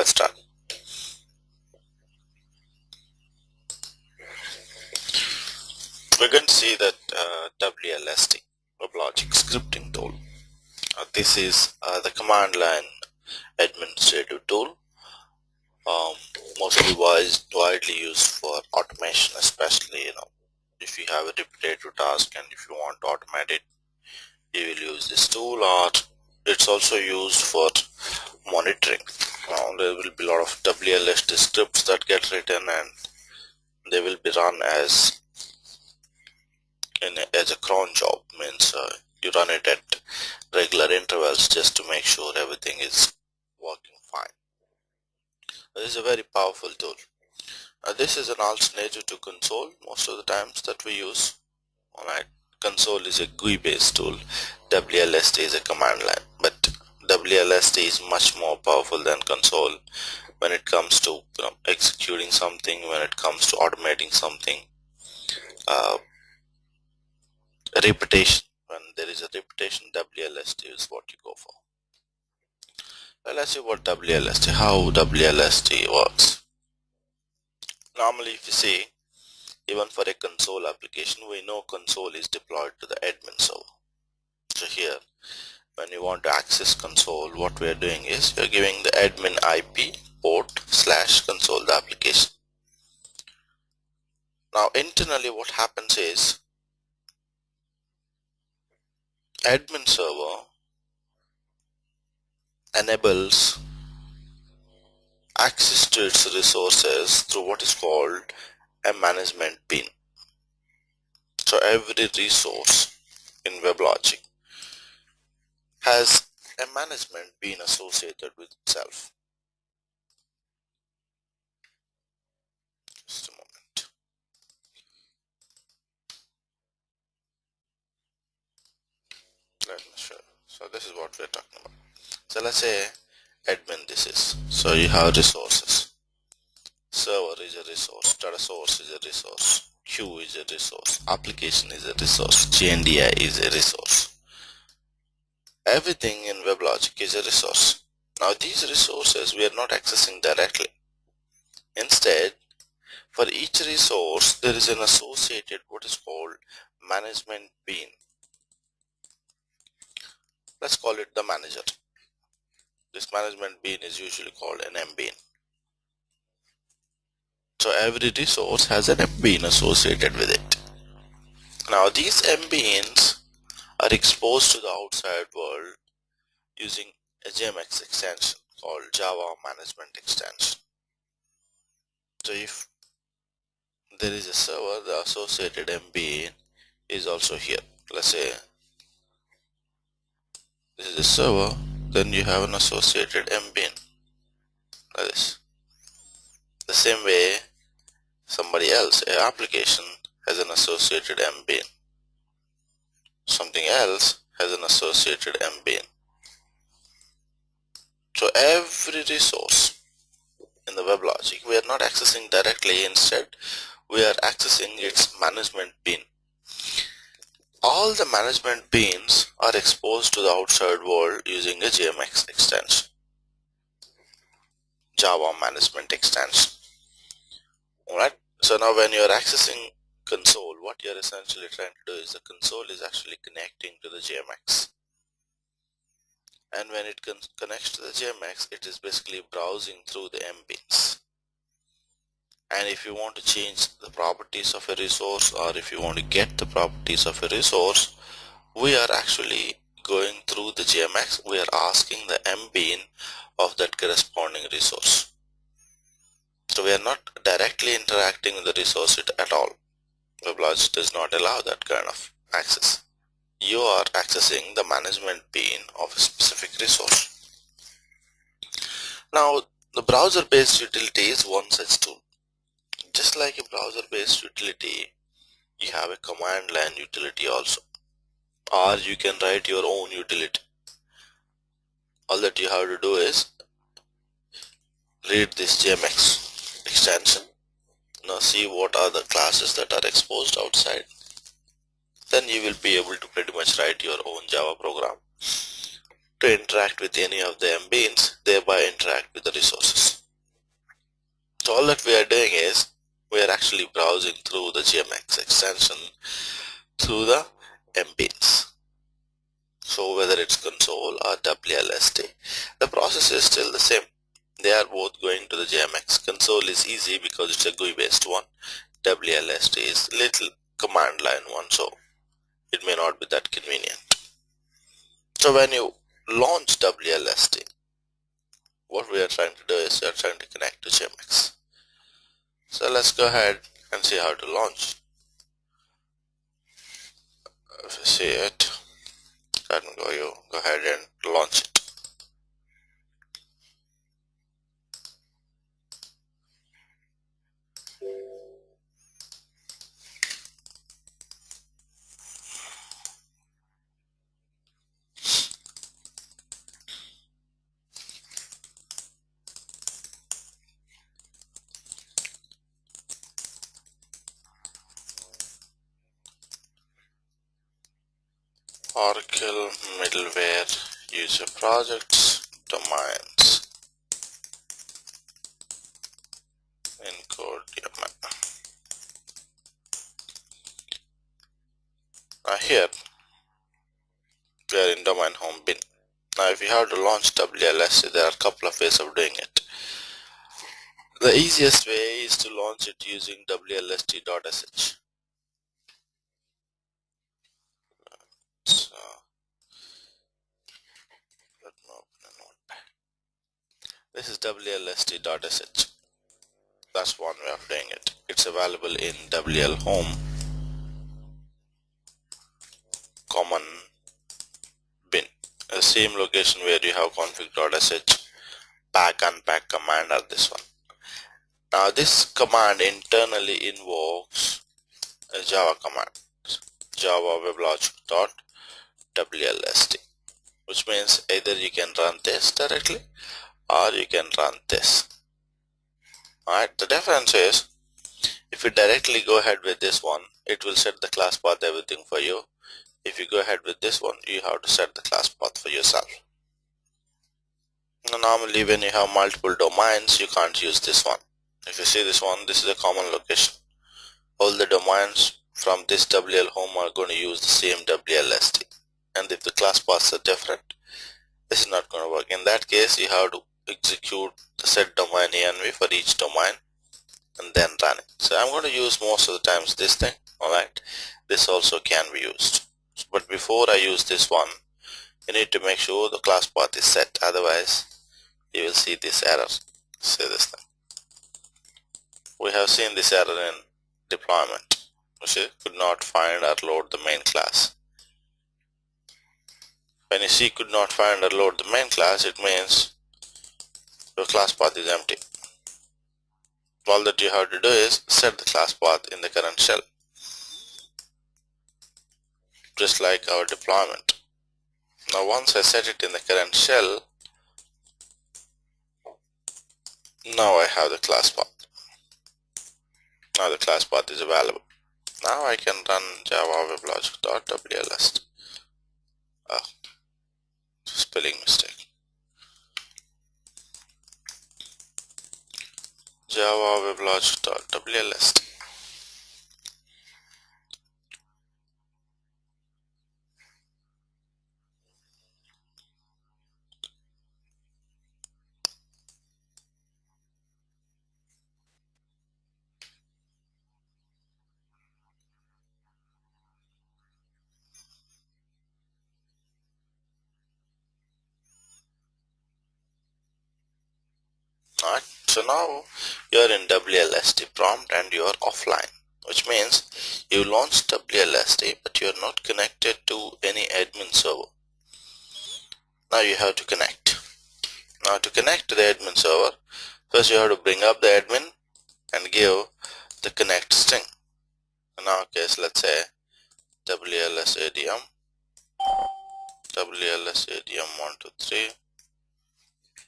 Let's start. We're going to see that WLST, Weblogic scripting tool. This is the command line administrative tool, mostly widely used for automation, especially if you have a repetitive task and if you want to automate it, you will use this tool. Or it's also used for monitoring. There will be a lot of WLST scripts that get written, and they will be run as a cron job. Means you run it at regular intervals just to make sure everything is working fine. This is a very powerful tool. This is an alternative to console most of the times that we use. Alright, console is a GUI based tool, WLST is a command line, but WLST is much more powerful than console when it comes to executing something, when it comes to automating something. Repetition, when there is a repetition, WLST is what you go for. Well, let's see what how WLST works. Normally, if you see, even for a console application, we know console is deployed to the admin server. So here, when you want to access console, what we are doing is we are giving the admin IP port / console the application. Now internally what happens is admin server enables access to its resources through what is called a management bean. So every resource in Weblogic has a management bean associated with itself. Just a moment. Let me show you. So this is what we're talking about. So let's say admin this is. So you have resources. Server is a resource, data source is a resource, queue is a resource, application is a resource, GNDI is a resource. Everything in Weblogic is a resource. Now these resources we are not accessing directly. Instead, for each resource there is an associated what is called management bean. Let's call it the manager. This management bean is usually called an MBean. So every resource has an MBean associated with it. Now these MBeans are exposed to the outside world using a JMX extension called Java Management Extension. So if there is a server, the associated MBean is also here. Let's say this is a server, then you have an associated MBean like this. The same way somebody else, an application, has an associated MBean. Something else has an associated MBean. So every resource in the Weblogic we are not accessing directly, instead we are accessing its management bean. All the management beans are exposed to the outside world using a JMX extension, Java Management Extension. Alright, so now when you are accessing console, what you are essentially trying to do is the console is actually connecting to the JMX. And when it connects to the JMX, it is basically browsing through the MBeans. And if you want to change the properties of a resource, or if you want to get the properties of a resource, we are actually going through the JMX. We are asking the MBean of that corresponding resource. So we are not directly interacting with the resource at all. Weblogic does not allow that kind of access. You are accessing the management bean of a specific resource. Now the browser based utility is one such tool. Just like a browser based utility, you have a command line utility also, or you can write your own utility. All that you have to do is read this JMX extension. Now see what are the classes that are exposed outside. Then you will be able to pretty much write your own Java program to interact with any of the MBeans, thereby interact with the resources. So all that we are doing is we are actually browsing through the GMX extension through the MPs. So whether it's console or WLST, the process is still the same. They are both going to the JMX. Console is easy because it's a GUI based one. WLST is little command line one, so it may not be that convenient. So when you launch WLST, what we are trying to do is we are trying to connect to JMX. So let's go ahead and see how to launch. If you see it, go ahead and launch it. Oracle middleware user projects domains encode domain. Now here we are in domain home bin. Now if you have to launch WLST, there are a couple of ways of doing it. The easiest way is to launch it using wlst.sh. So let me open a notepad. This is wlst.sh. That's one way of doing it. It's available in WL home common bin. The same location where you have config.sh, pack unpack command are this one. Now this command internally invokes a Java command, Java Weblogic .wlst, which means either you can run this directly or you can run this. Alright, the difference is if you directly go ahead with this one, it will set the class path everything for you. If you go ahead with this one, you have to set the class path for yourself. Now, normally when you have multiple domains, you can't use this one. If you see this one, this is a common location. All the domains from this WL home are going to use the same WLST. And if the class paths are different, this is not going to work. In that case, you have to execute the set domain env for each domain and then run it. So I'm going to use most of the times this thing. Alright, this also can be used. But before I use this one, you need to make sure the class path is set. Otherwise, you will see this error. Say this thing. We have seen this error in deployment. You see, could not find or load the main class. When you see could not find or load the main class, it means your class path is empty. All that you have to do is set the class path in the current shell, just like our deployment. Now once I set it in the current shell, now I have the class path. Now the class path is available. Now I can run Java Weblogic.wlst. Spelling mistake. Java Weblogic.wlst. Alright, so now you are in WLST prompt and you are offline, which means you launched WLST but you are not connected to any admin server. Now you have to connect. Now to connect to the admin server, first you have to bring up the admin and give the connect string. In our case, let's say WLSADM 123,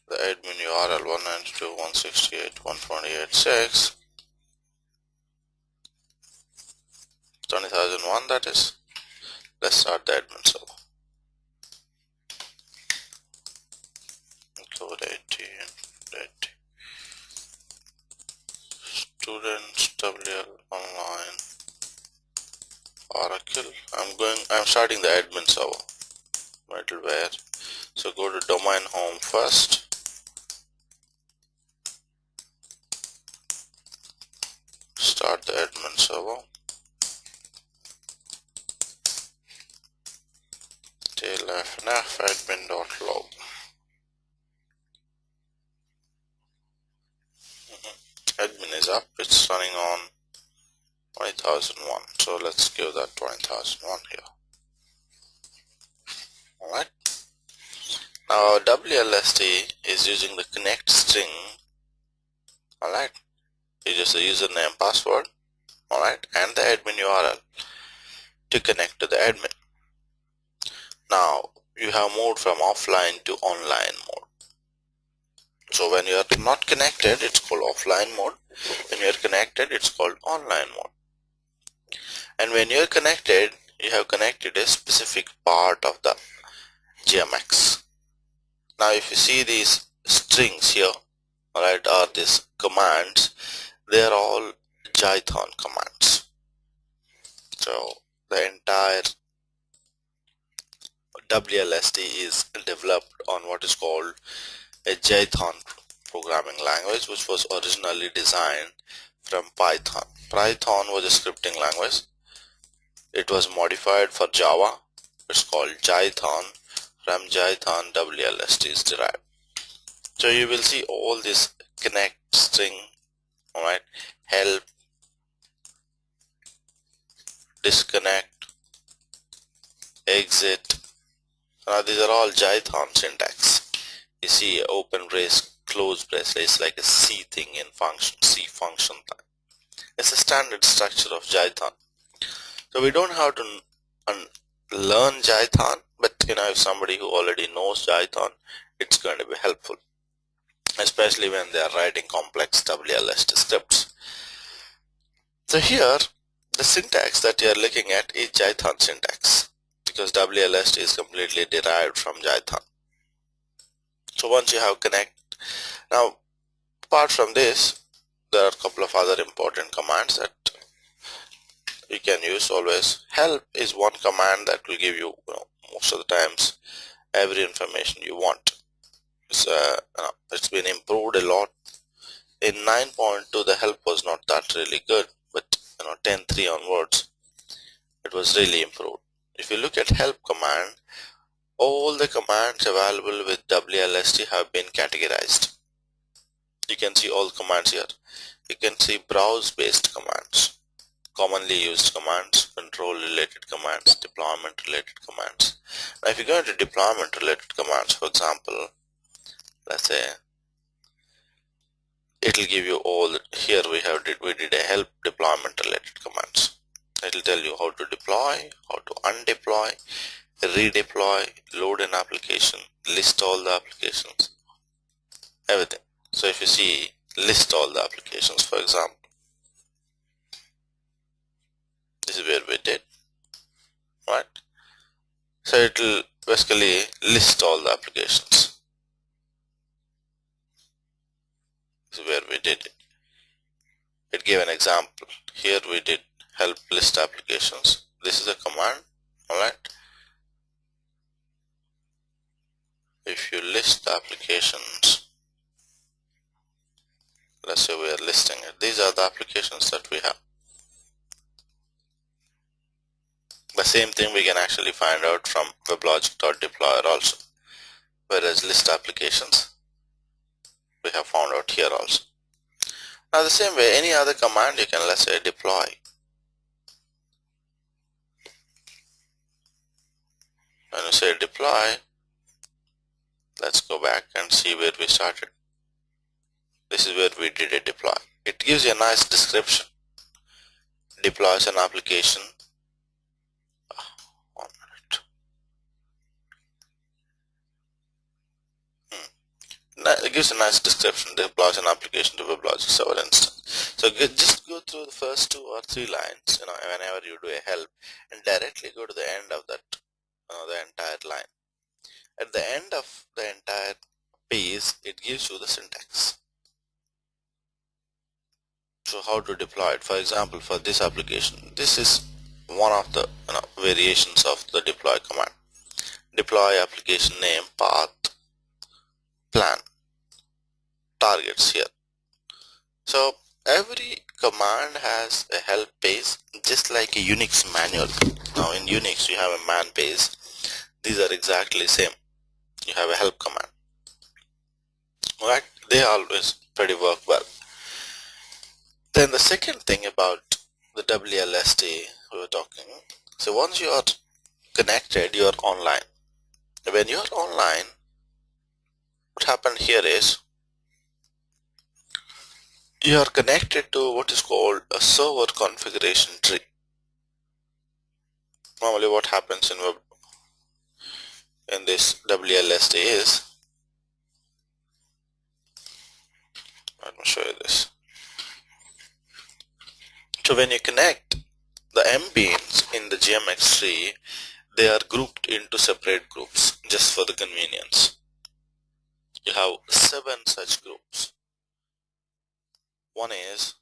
the admin URL 192.168.128.6, 20,001, that is. Let's start the admin server. Include 80. WL online Oracle. I'm starting the admin server middleware. So go to domain home first. Start the admin server. Tailfnaf admin.log. Admin is up. It's running on 20,001. So let's give that 20,001 here. Alright. Now WLST is using the connect string. Alright. It's just a username, password. Alright. And the admin URL to connect to the admin. Now you have moved from offline to online mode. So when you are not connected, it's called offline mode. When you are connected, it's called online mode. And when you are connected, you have connected a specific part of the GMX. Now if you see these strings here, alright, or these commands, they are all Python commands. So the entire WLSD is developed on what is called a Python programming language, which was originally designed from Python. Python was a scripting language. It was modified for Java. It's called Python. From Python, WLSD is derived. So you will see all this connect string, alright, help, disconnect, exit. Now these are all Python syntax. You see open brace, close brace, it's like a C thing in function, C function time. It's a standard structure of Python. So we don't have to learn Python, but if somebody who already knows Python, it's going to be helpful, especially when they are writing complex WLST scripts. So here, the syntax that you are looking at is Python syntax, because WLST is completely derived from Python. So once you have connect, now apart from this, there are a couple of other important commands that you can use always. Help is one command that will give you, most of the times, every information you want. It's been improved a lot. In 9.2 the help was not that really good, but 10.3 onwards it was really improved. If you look at help command, all the commands available with WLST have been categorized. You can see all commands here. You can see browse based commands, commonly used commands, control related commands, deployment related commands. Now if you go into deployment related commands, for example, let's say it will give you all. Here we did a help deployment related commands. It will tell you how to deploy, how to undeploy, redeploy, load an application, list all the applications, everything. So if you see list all the applications, for example, this is where we did, right? So it will basically list all the applications. This is where we did it. It gave an example. Here we did help list applications. This is a command, alright. If you list the applications, let's say we are listing it. These are the applications that we have. The same thing we can actually find out from weblogic.deployer also. Whereas list applications, we have found out here also. Now the same way, any other command you can, let's say, deploy. When you say deploy, let's go back and see where we started. This is where we did a deploy. It gives you a nice description. Deploys an application. 1 minute. It gives a nice description. Deploys an application to Weblogic server instance. So just go through the first 2 or 3 lines, whenever you do a help, and directly go to the end of that, the entire line. At the end of the entire page, it gives you the syntax. So how to deploy it? For example, for this application, this is one of the variations of the deploy command. Deploy application name, path, plan, targets here. So every command has a help page, just like a Unix manual. Now in Unix you have a man page. These are exactly same. You have a help command. Alright, they always pretty work well. Then the second thing about the WLST we were talking. So once you are connected, you are online. When you are online, what happened here is you are connected to what is called a server configuration tree. Normally what happens in this WLST is, let me show you this. So when you connect the mbeans in the GMX tree, they are grouped into separate groups just for the convenience. You have 7 such groups. One is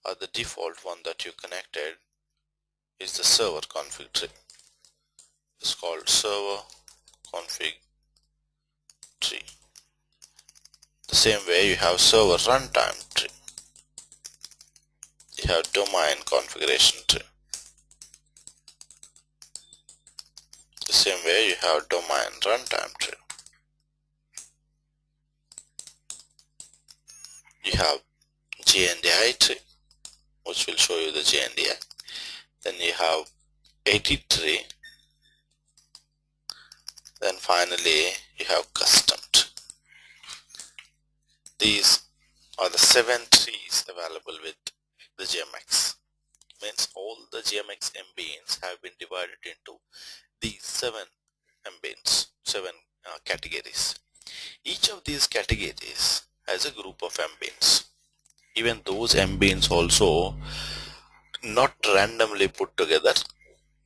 the default one that you connected is the server config tree. It's called server config tree. The same way you have server runtime tree. You have domain configuration tree. The same way you have domain runtime tree. You have JNDI tree, which will show you the JNDI. Then you have edit tree. Then finally you have custom tree. These are the 7 trees available with the GMX. Means all the GMX mbeans have been divided into these 7 mbeans, 7 categories. Each of these categories has a group of mbeans. Even those mbeans also not randomly put together,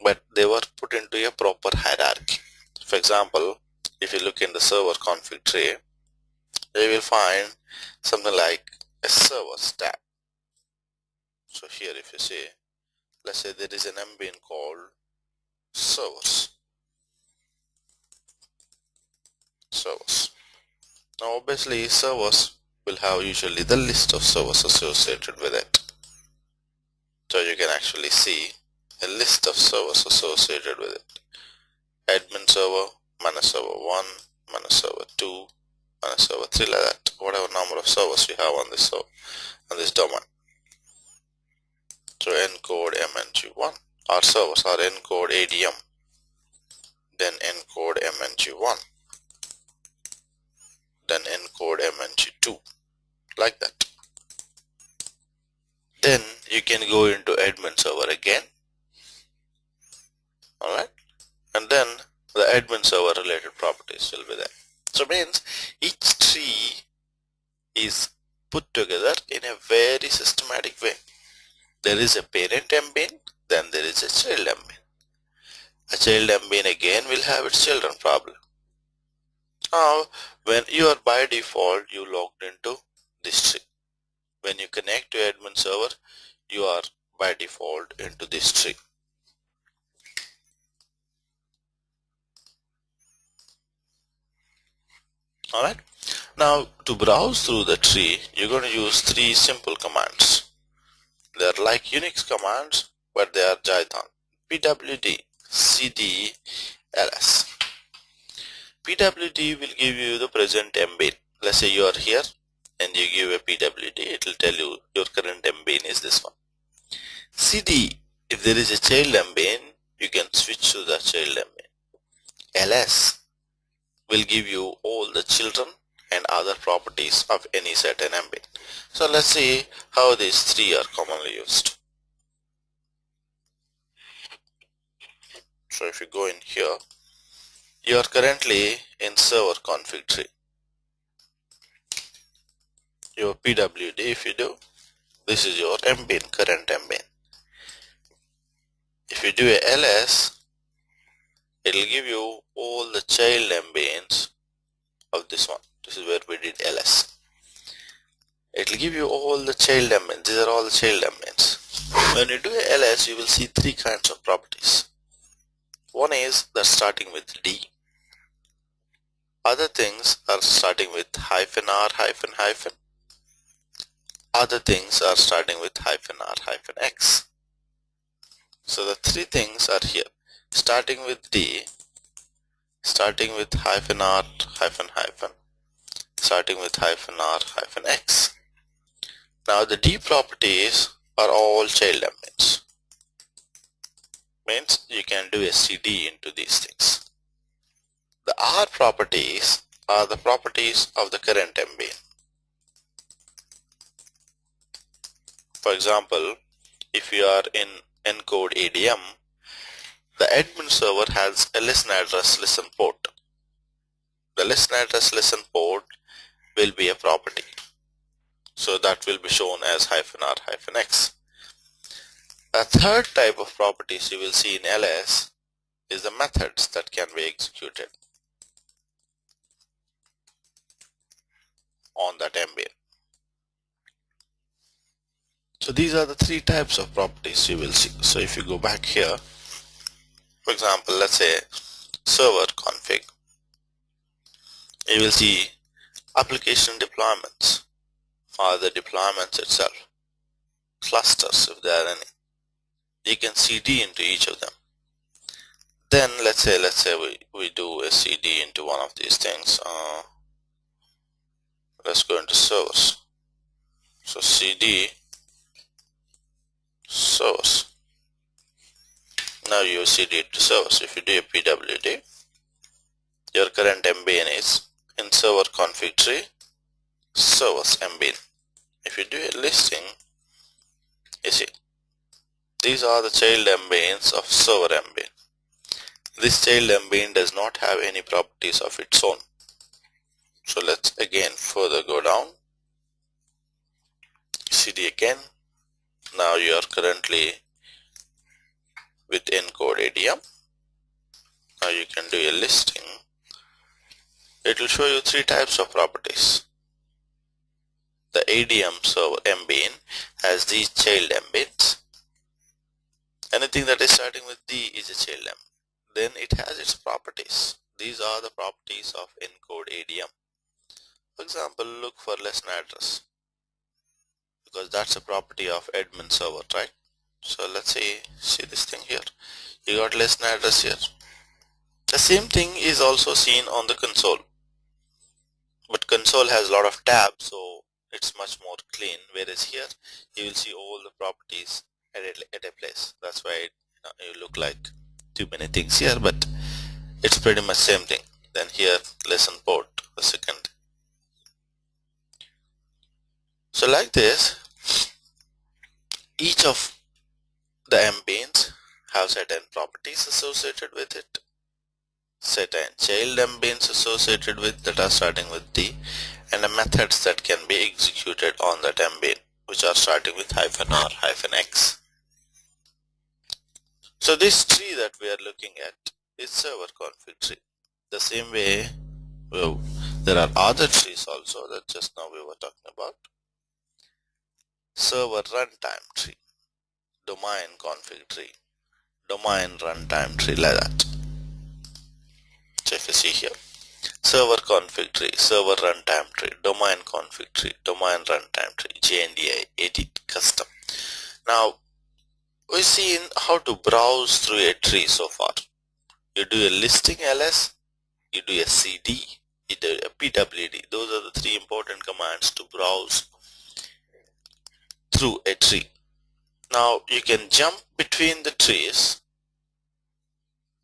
but they were put into a proper hierarchy. For example, if you look in the server config tree, you will find something like a servers tab. So here if you see, let's say there is an mbean called servers. Now obviously servers will have usually the list of servers associated with it. So you can actually see a list of servers associated with it. Admin server, manage server 1, manage server 2, manage server 3, like that. Whatever number of servers you have on this domain. So encode mng1. Our servers are encode ADM, then encode mng1, then encode mng2, like that. Then you can go into admin server again, alright, and then the admin server related properties will be there. So means each tree is put together in a very systematic way. There is a parent mbean, then there is a child mbean. A child mbean again will have its children probably. Now when you are by default you logged into this tree. When you connect to admin server, you are by default into this tree. Alright. Now to browse through the tree, you're going to use 3 simple commands. They are like Unix commands, but they are Python. pwd cd ls. pwd will give you the present mbean. Let's say you are here and you give a pwd, it will tell you your current mbean is this one. cd, if there is a child mbean, you can switch to the child mbean. ls will give you all the children and other properties of any certain mbean. So let's see how these 3 are commonly used. So if you go in here, you are currently in server config tree. Your pwd, if you do, this is your mbean, current mbean. If you do a ls, it will give you all the child mbeans of this one. This is where we did ls. It will give you all the child domains. These are all the child domains. When you do ls, you will see three kinds of properties. One is that starting with D. Other things are starting with hyphen R hyphen hyphen. Other things are starting with hyphen R hyphen X. So the three things are here. Starting with D, starting with hyphen R hyphen hyphen, starting with hyphen R hyphen X. Now the D properties are all child domains. Means you can do a CD into these things. The R properties are the properties of the current ambient. For example, if you are in encode ADM, the admin server has a listen address listen port. The listen address listen port will be a property. So that will be shown as hyphen R hyphen X. A third type of properties you will see in ls is the methods that can be executed on that ambient. So these are the three types of properties you will see. So if you go back here, for example, let's say server config, you will see application deployments or the deployments itself, clusters if there are any. You can CD into each of them. Then let's say we do a CD into one of these things. Let's go into servers. So CD servers. Now you CD it to servers. If you do a PWD, your current ambient is in server config tree, servers ambient. If you do a listing, you see these are the child ambients of server ambient. This child ambient does not have any properties of its own. So let's again further go down, CD again. Now you are currently with encode ADM. Now you can do a listing. It will show you three types of properties. The ADM server ambient has these child ambients. Anything that is starting with D is a child ambient. Then it has its properties. These are the properties of encode ADM. For example, look for lesson address, because that's a property of admin server, right? So let's see this thing here. You got lesson address here. The same thing is also seen on the console, but console has a lot of tabs, so it's much more clean, whereas here you will see all the properties at a place. That's why you look like too many things here, but it's pretty much same thing. Then here lesson port, the second. So like this, each of the ambients have certain properties associated with it, certain child ambients associated with that are starting with D, and the methods that can be executed on that ambient, which are starting with hyphen R hyphen X. So this tree that we are looking at is server config tree. The same way, well, there are other trees also that just now we were talking about. Server runtime tree, domain config tree, domain runtime tree, like that. So if you see here, server config tree, server runtime tree, domain config tree, domain runtime tree, JNDI, edit, custom. Now we've seen how to browse through a tree so far. You do a listing ls, you do a CD, you do a PWD. Those are the three important commands to browse through a tree. Now you can jump between the trees,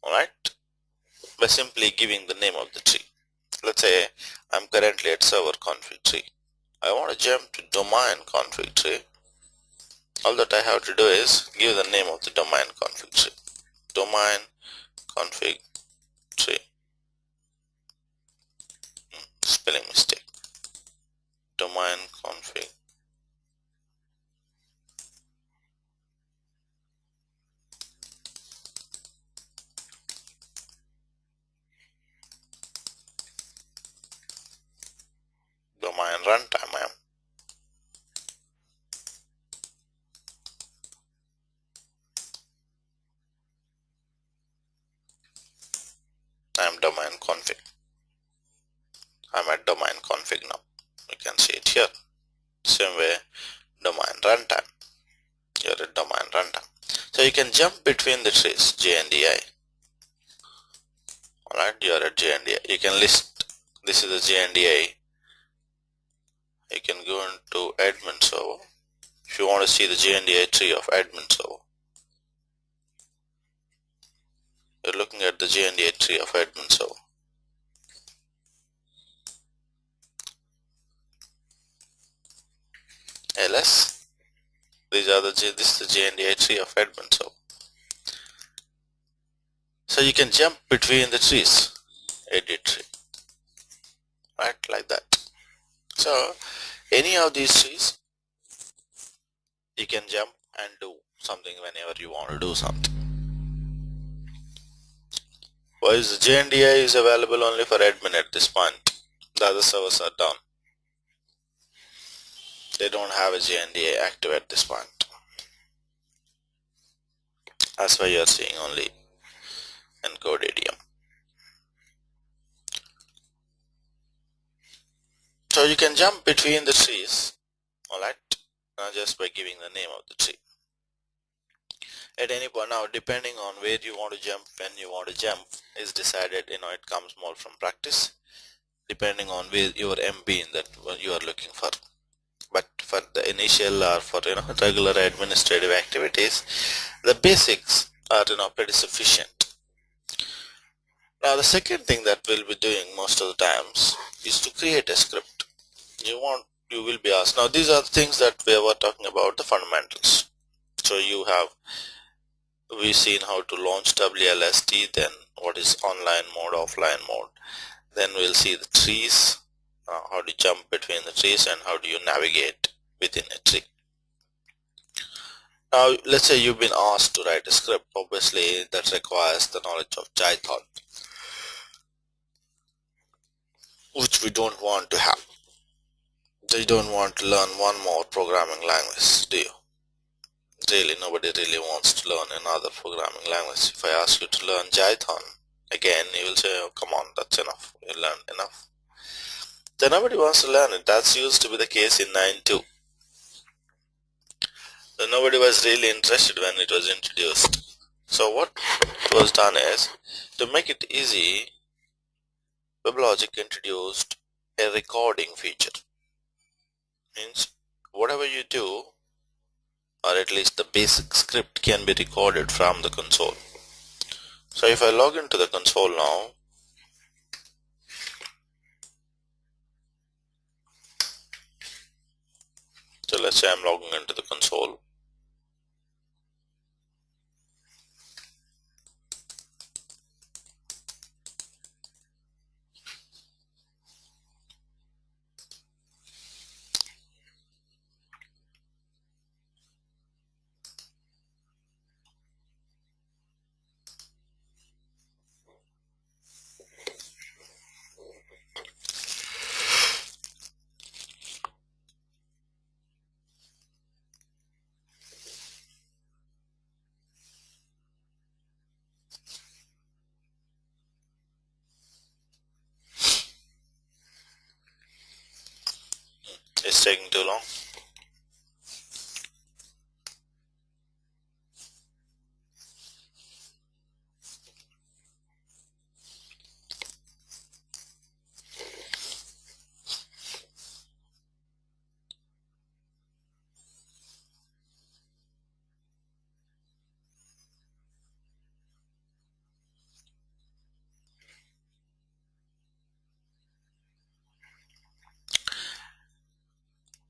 alright, by simply giving the name of the tree. Let's say I'm currently at server config tree. I want to jump to domain config tree. All that I have to do is give the name of the domain config tree. Domain config tree. Spelling mistake. Domain config. Domain runtime. domain config. I'm at domain config now. You can see it here. Same way, domain runtime. You're at domain runtime. So you can jump between the trees, JNDI. Alright, you're at JNDI. You can list, this is the JNDI. You can go into admin server. If you want to see the JNDI tree of admin server, you're looking at the JNDI tree of admin server. LS. This is the JNDI tree of admin server. So you can jump between the trees, edit tree, right, like that. So any of these trees, you can jump and do something whenever you want to do something. Whereas the JNDI is available only for admin at this point. The other servers are down. They don't have a JNDI active at this point. That's why you're seeing only encode idiom. So you can jump between the trees, alright, just by giving the name of the tree. At any point now, depending on where you want to jump, when you want to jump is decided, it comes more from practice, depending on where your MB in that you are looking for. But for the initial or for regular administrative activities, the basics are pretty sufficient. Now the second thing that we'll be doing most of the times is to create a script. You will be asked. Now these are the things that we were talking about, the fundamentals. So we've seen how to launch WLST, then what is online mode, offline mode. Then we'll see the trees, how to jump between the trees and how do you navigate within a tree. Now let's say you've been asked to write a script. Obviously that requires the knowledge of Python, which we don't want to have. So you don't want to learn one more programming language, do you? Really, nobody really wants to learn another programming language. If I ask you to learn Python, again, you will say, oh, come on, that's enough. You learned enough. So nobody wants to learn it. That's used to be the case in 9.2. So nobody was really interested when it was introduced. So what was done is, to make it easy, Weblogic introduced a recording feature. Means whatever you do, or at least the basic script, can be recorded from the console. So if I log into the console now, so let's say I'm logging into the console. It's taking too long.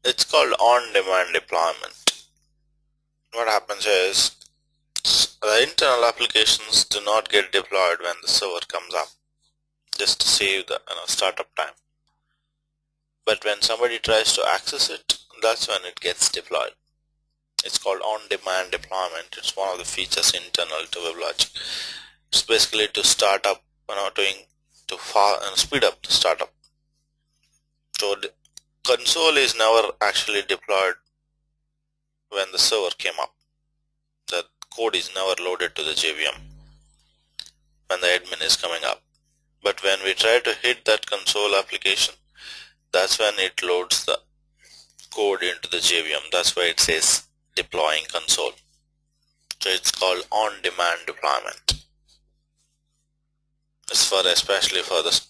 It's called on-demand deployment. What happens is, the internal applications do not get deployed when the server comes up, just to save the startup time. But when somebody tries to access it, that's when it gets deployed. It's called on-demand deployment. It's one of the features internal to Weblogic. It's basically to start up, speed up the startup. So the console is never actually deployed when the server came up. The code is never loaded to the JVM when the admin is coming up. But when we try to hit that console application, that's when it loads the code into the JVM. That's why it says deploying console. So it's called on-demand deployment. It's for especially for the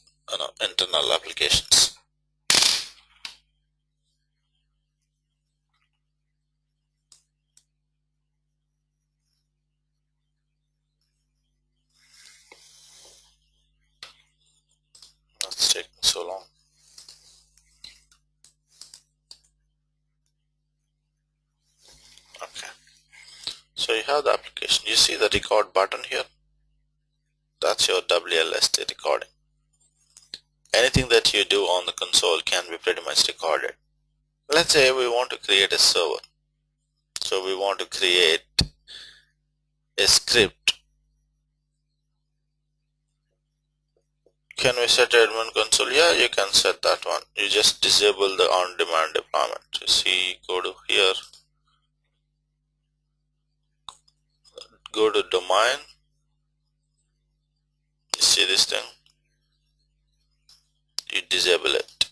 internal applications. That's taking so long. Okay. So you have the application. You see the record button here? That's your WLST recording. Anything that you do on the console can be pretty much recorded. Let's say we want to create a server. So we want to create a script. Can we set admin console? Yeah, you can set that one. You just disable the on-demand deployment. You see, go to here, go to domain. You see this thing? You disable it.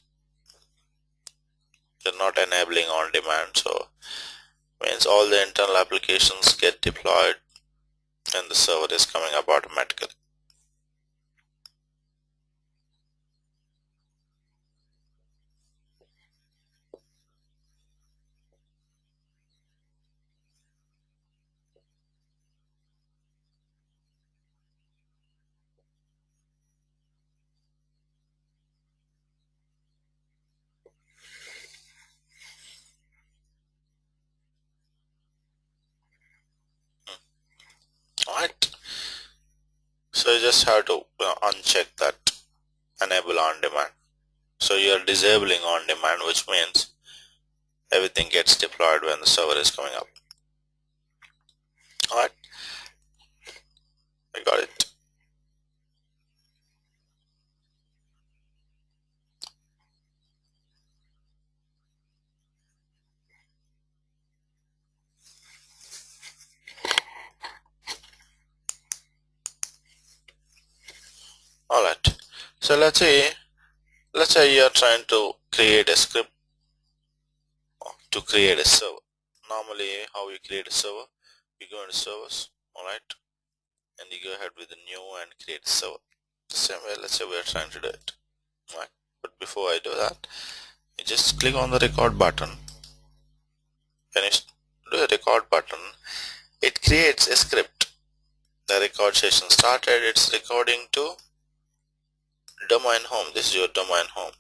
You're not enabling on-demand, so means all the internal applications get deployed and the server is coming up automatically. Alright, so you just have to uncheck that enable on demand. So you are disabling on demand, which means everything gets deployed when the server is coming up. Alright, I got it. Alright, so let's say you are trying to create a script to create a server. Normally how you create a server, you go into servers, alright, and you go ahead with the new and create a server. The same way, let's say we are trying to do it. Right. But before I do that, you just click on the record button. When you do the record button, it creates a script. The record session started, it's recording to domain home. This is your domain home.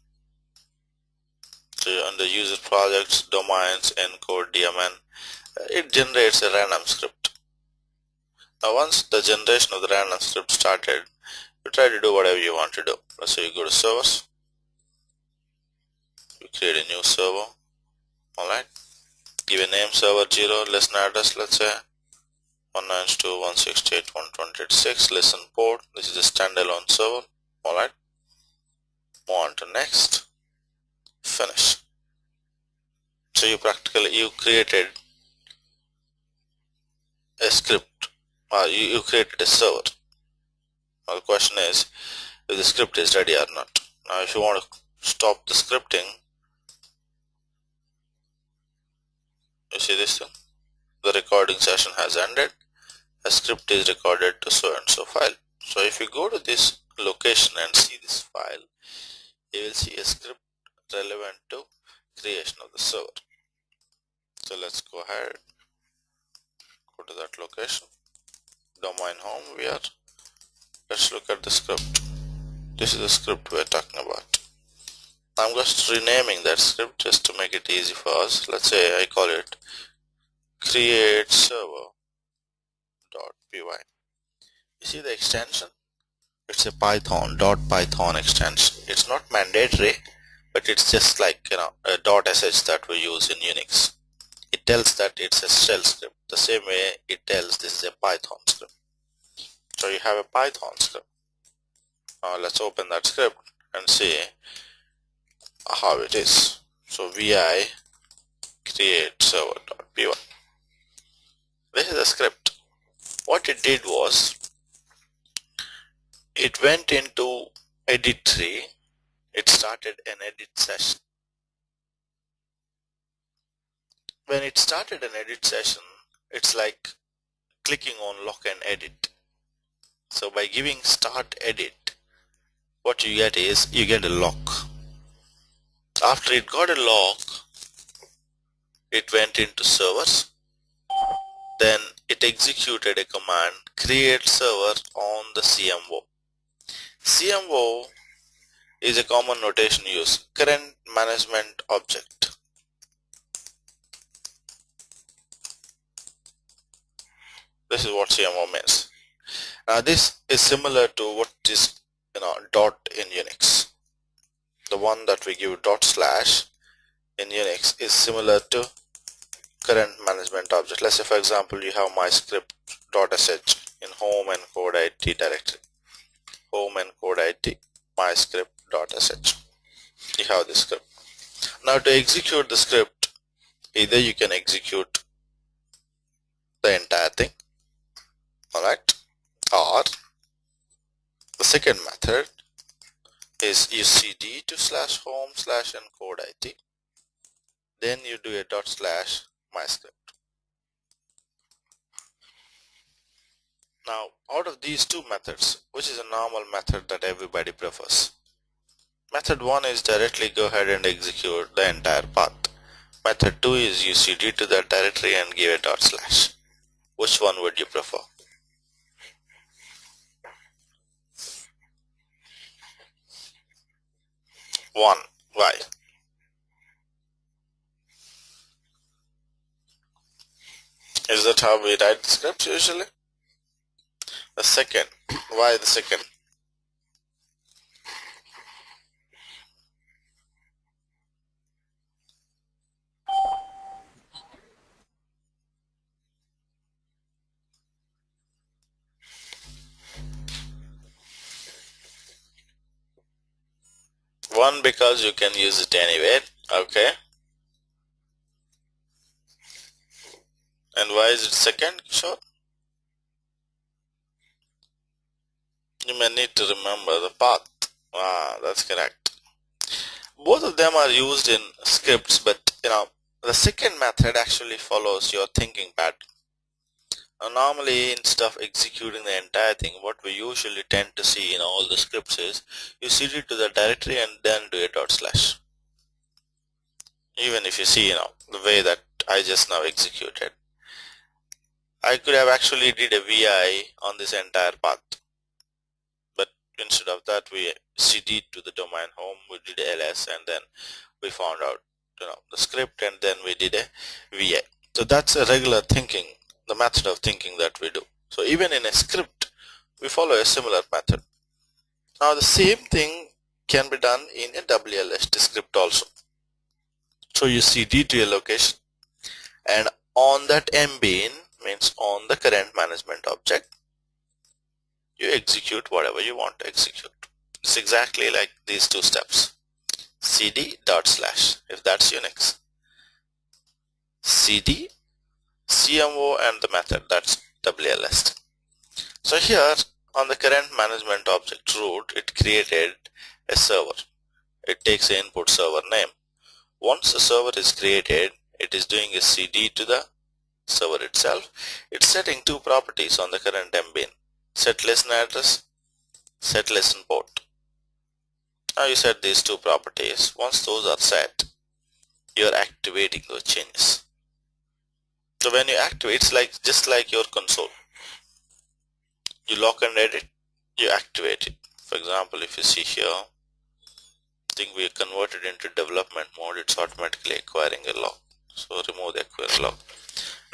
So under user projects, domains, encode, DMN, it generates a random script. Now once the generation of the random script started, you try to do whatever you want to do. Let's say you go to servers, you create a new server, alright, give a name server 0, listen address, let's say 192.168.128.6, listen port, this is a standalone server, alright, move on to next, finish. So you created a script, or you created a server. Now the question is if the script is ready or not. Now if you want to stop the scripting, you see this thing, the recording session has ended, a script is recorded to so and so file. So if you go to this location and see this file, you will see a script relevant to creation of the server. So let's go ahead, go to that location, domain home we are. Let's look at the script. This is the script we're talking about. I'm just renaming that script just to make it easy for us. Let's say I call it create server.py. You see the extension? It's a Python extension. It's not mandatory, but it's just like a .sh that we use in Unix. It tells that it's a shell script. The same way it tells this is a Python script. So you have a Python script. Now let's open that script and see how it is. So vi create server.py. This is the script. What it did was it went into edit tree, it started an edit session. When it started an edit session, it's like clicking on lock and edit. So by giving start edit, what you get is you get a lock. After it got a lock, it went into servers. Then it executed a command, create server on the CMO. CMO is a common notation used, current management object. This is what CMO means. Now this is similar to what is dot in Unix. The one that we give dot slash in Unix is similar to current management object. Let's say for example you have my script.sh in home and code IT directory. Home and code IT my script.sh. You have this script. Now to execute the script, either you can execute the entire thing, alright, or the second method is you cd to /home/ and code IT, then you do a dot slash my script. Now out of these two methods, which is a normal method that everybody prefers? Method 1 is directly go ahead and execute the entire path. Method 2 is you cd to that directory and give a dot slash. Which one would you prefer? 1. Why? Is that how we write scripts usually? The second. Why the second? One, because you can use it anywhere. Okay. And why is it second? Sure. You may need to remember the path. Ah, that's correct. Both of them are used in scripts, but the second method actually follows your thinking pattern. Now, normally instead of executing the entire thing, what we usually tend to see in all the scripts is you cd to the directory and then do a dot slash. Even if you see the way that I just now executed, I could have actually did a VI on this entire path, but instead of that we cd to the domain home, we did ls, and then we found out the script, and then we did a VI. So that's a regular thinking, the method of thinking that we do. So even in a script we follow a similar method. Now the same thing can be done in a WLST script also. So you cd to a location, and on that mbin, means on the current management object, you execute whatever you want to execute. It's exactly like these two steps. cd dot slash, if that's Unix, cd CMO and the method, that's WLST. So here on the current management object root, it created a server. It takes an input server name. Once the server is created, it is doing a cd to the server itself. It's setting two properties on the current mbin: set listen address, set listen port. Now you set these two properties. Once those are set, you're activating those changes. So when you activate, it's like just like your console. You lock and edit, you activate it. For example, if you see here, I think we converted into development mode, it's automatically acquiring a lock. So remove the acquire lock.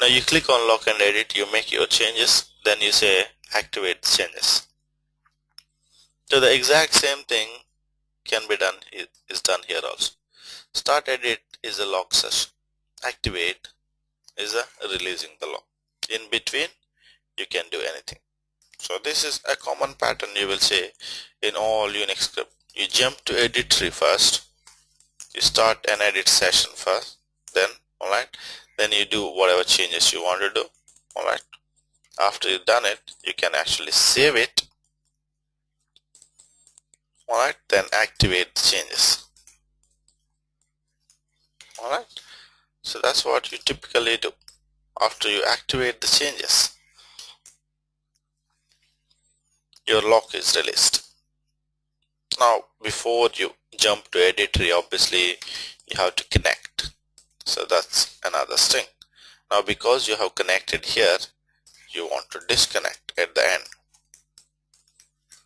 Now you click on lock and edit, you make your changes, then you say activate changes. So the exact same thing can be done, is done here also. Start edit is a lock session. Activate is a releasing the lock. In between, you can do anything. So this is a common pattern you will see in all Unix script. You jump to edit tree first, you start an edit session first, then then you do whatever changes you want to do. After you've done it, you can actually save it Alright, then activate the changes. Alright, so that's what you typically do. After you activate the changes, your lock is released. Now before you jump to edit tree, obviously you have to connect. So that's another thing. Now because you have connected here, you want to disconnect at the end.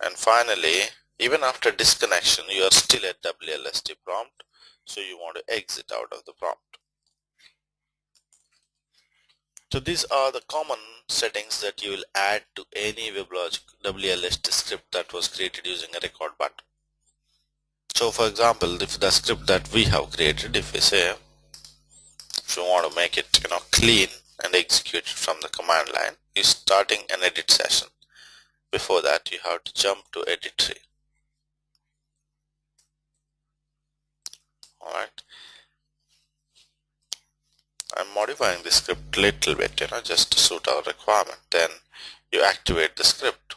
And finally, even after disconnection, you are still at WLST prompt, so you want to exit out of the prompt. So these are the common settings that you will add to any Weblogic WLST script that was created using a record button. So for example, if the script that we have created, if we say, if you want to make it clean and execute it from the command line, is starting an edit session. Before that, you have to jump to edit tree. Alright, I'm modifying the script little bit, just to suit our requirement. Then you activate the script.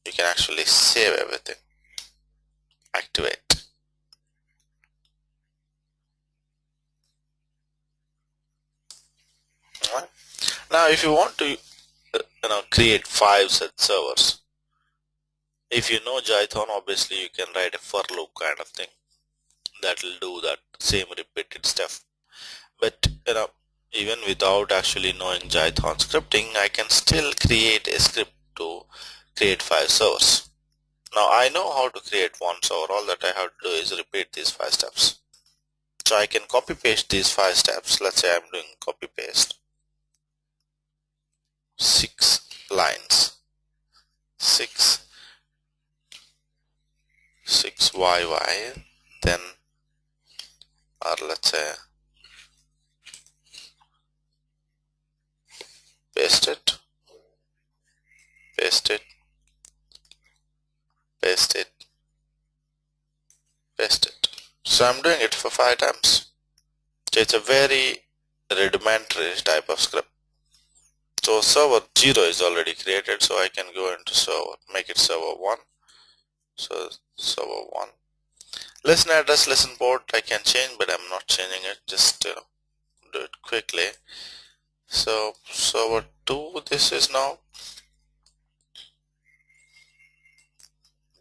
You can actually save everything. Activate. Alright. Now if you want to create 5 such servers, if you know Python, obviously you can write a for loop kind of thing that will do that same repeated stuff. But even without actually knowing Python scripting, I can still create a script to create 5 servers. Now I know how to create one server. All that I have to do is repeat these 5 steps. So I can copy paste these 5 steps. Let's say I'm doing copy paste 6 lines, 6 YY, then, or let's say paste it, paste it, paste it, paste it. So I'm doing it for 5 times. So it's a very rudimentary type of script. So server 0 is already created, so I can go into server, make it server 1. So server 1. Listen address, listen port I can change, but I'm not changing it, just do it quickly. So server 2, this is now.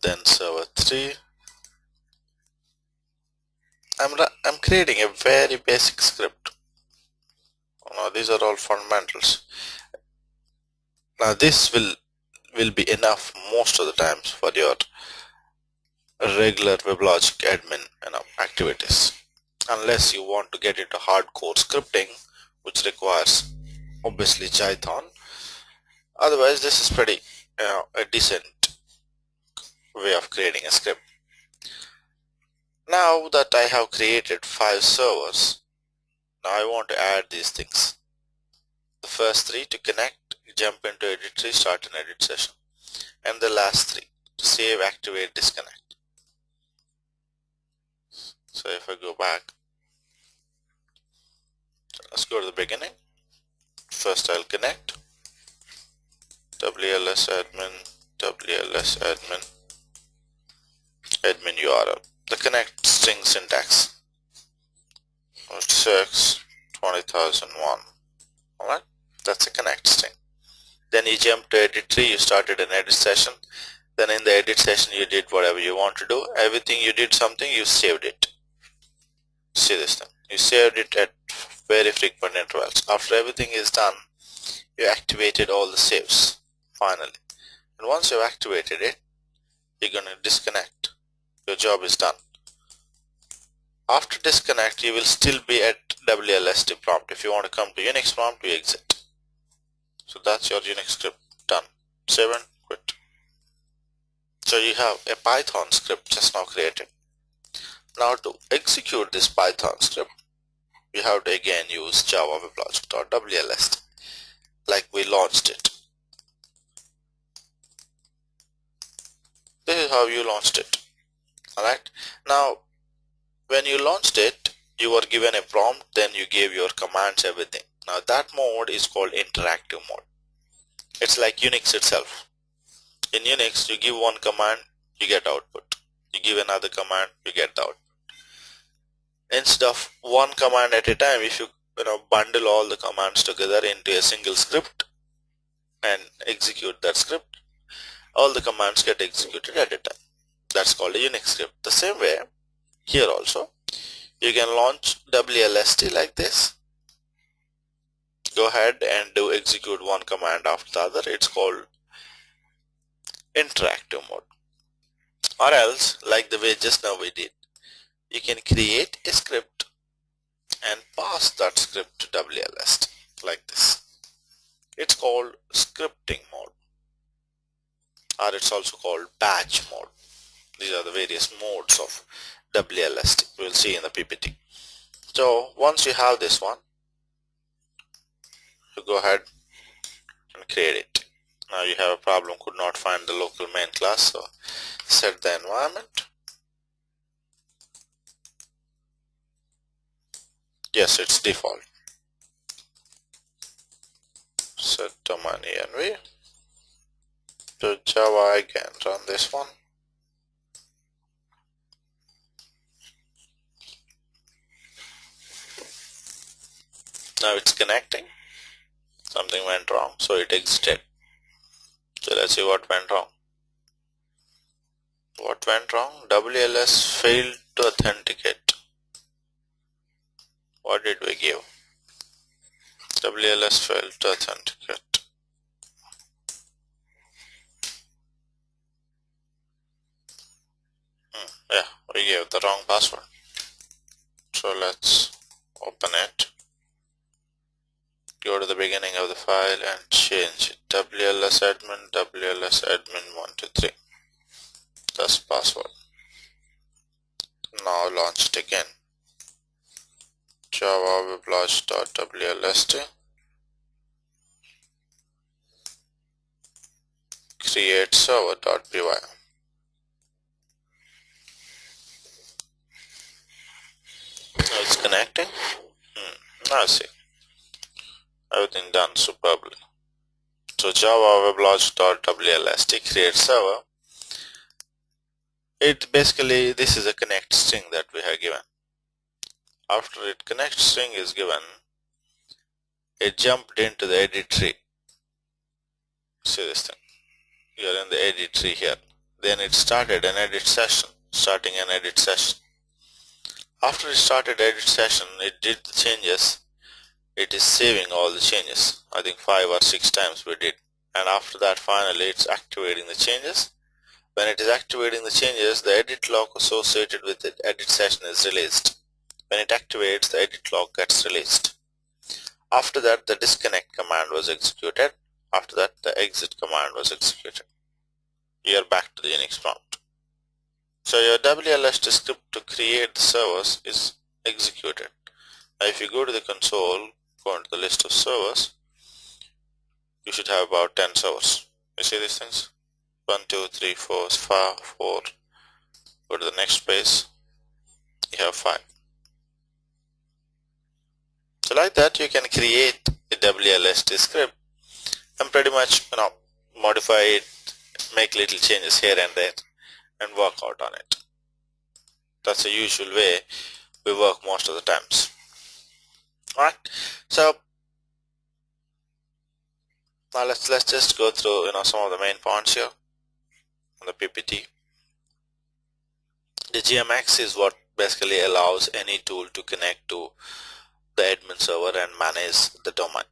Then server 3. I'm creating a very basic script. Now these are all fundamentals. Now this will be enough most of the times for your regular Weblogic admin activities, unless you want to get into hardcore scripting, which requires obviously Python. Otherwise, this is pretty a decent way of creating a script. Now that I have created 5 servers, now I want to add these things. The first 3 to connect, jump into edit tree, start an edit session, and the last 3 to save, activate, disconnect. So if I go back, let's go to the beginning. First I'll connect WLS admin URL. The connect string syntax 6 20001. Alright, that's a connect string. Then you jump to edit tree, you started an edit session. Then in the edit session you did whatever you want to do. Everything you did something, you saved it. See this thing, you saved it at very frequent intervals. After everything is done, you activated all the saves finally, and once you've activated it, you're going to disconnect. Your job is done. After disconnect, you will still be at WLST prompt. If you want to come to Unix prompt, you exit. So that's your Unix script done. Save and quit. So you have a Python script just now created. Now to execute this Python script, we have to again use Java Weblogic.WLST like we launched it. This is how you launched it. Alright, now when you launched it, you were given a prompt, then you gave your commands, everything. Now that mode is called interactive mode. It's like Unix itself. In Unix, you give one command, you get output. You give another command, you get the output. Instead of one command at a time, if you bundle all the commands together into a single script and execute that script, all the commands get executed at a time. That's called a Unix script. The same way, here also, you can launch WLST like this. Go ahead and do execute one command after the other. It's called interactive mode. Or else, like the way just now we did, you can create a script and pass that script to WLST like this. It's called scripting mode, or it's also called batch mode. These are the various modes of WLST. We'll see in the PPT. So once you have this one, you go ahead and create it. Now you have a problem, could not find the local main class, so set the environment. Yes, it's default. Set domain env to Java again. Run this one. Now it's connecting. Something went wrong, so it exited. So let's see what went wrong. What went wrong? WLS failed to authenticate. What did we give? WLS failed to authenticate. Yeah, we gave the wrong password. So let's open it. Go to the beginning of the file and change it. WLS admin 123. That's password. Now launch it again. Java Weblogic.WLST. Create server.py. Now it's connecting. Now see. Everything done superbly. So Java Weblogic.WLST create server. It basically, this is a connect string that we have given. After it connect string is given, it jumped into the edit tree. See this thing. You are in the edit tree here. Then it started an edit session. Starting an edit session. After it started edit session, it did the changes. It is saving all the changes. I think 5 or 6 times we did. And after that, finally it's activating the changes. When it is activating the changes, the edit log associated with the edit session is released. When it activates, the edit log gets released. After that, the disconnect command was executed. After that, the exit command was executed. We are back to the Unix prompt. So your WLST script to create the servers is executed. Now if you go to the console, go into the list of servers, you should have about 10 servers. You see these things? 1, 2, 3, 4, 5, 4. Go to the next page, you have 5. So like that, you can create a WLST script and pretty much modify it, make little changes here and there, and work out on it. That's the usual way we work most of the times. Alright, so now let's just go through some of the main points here on the PPT. The GMX is what basically allows any tool to connect to the admin server and manage the domain.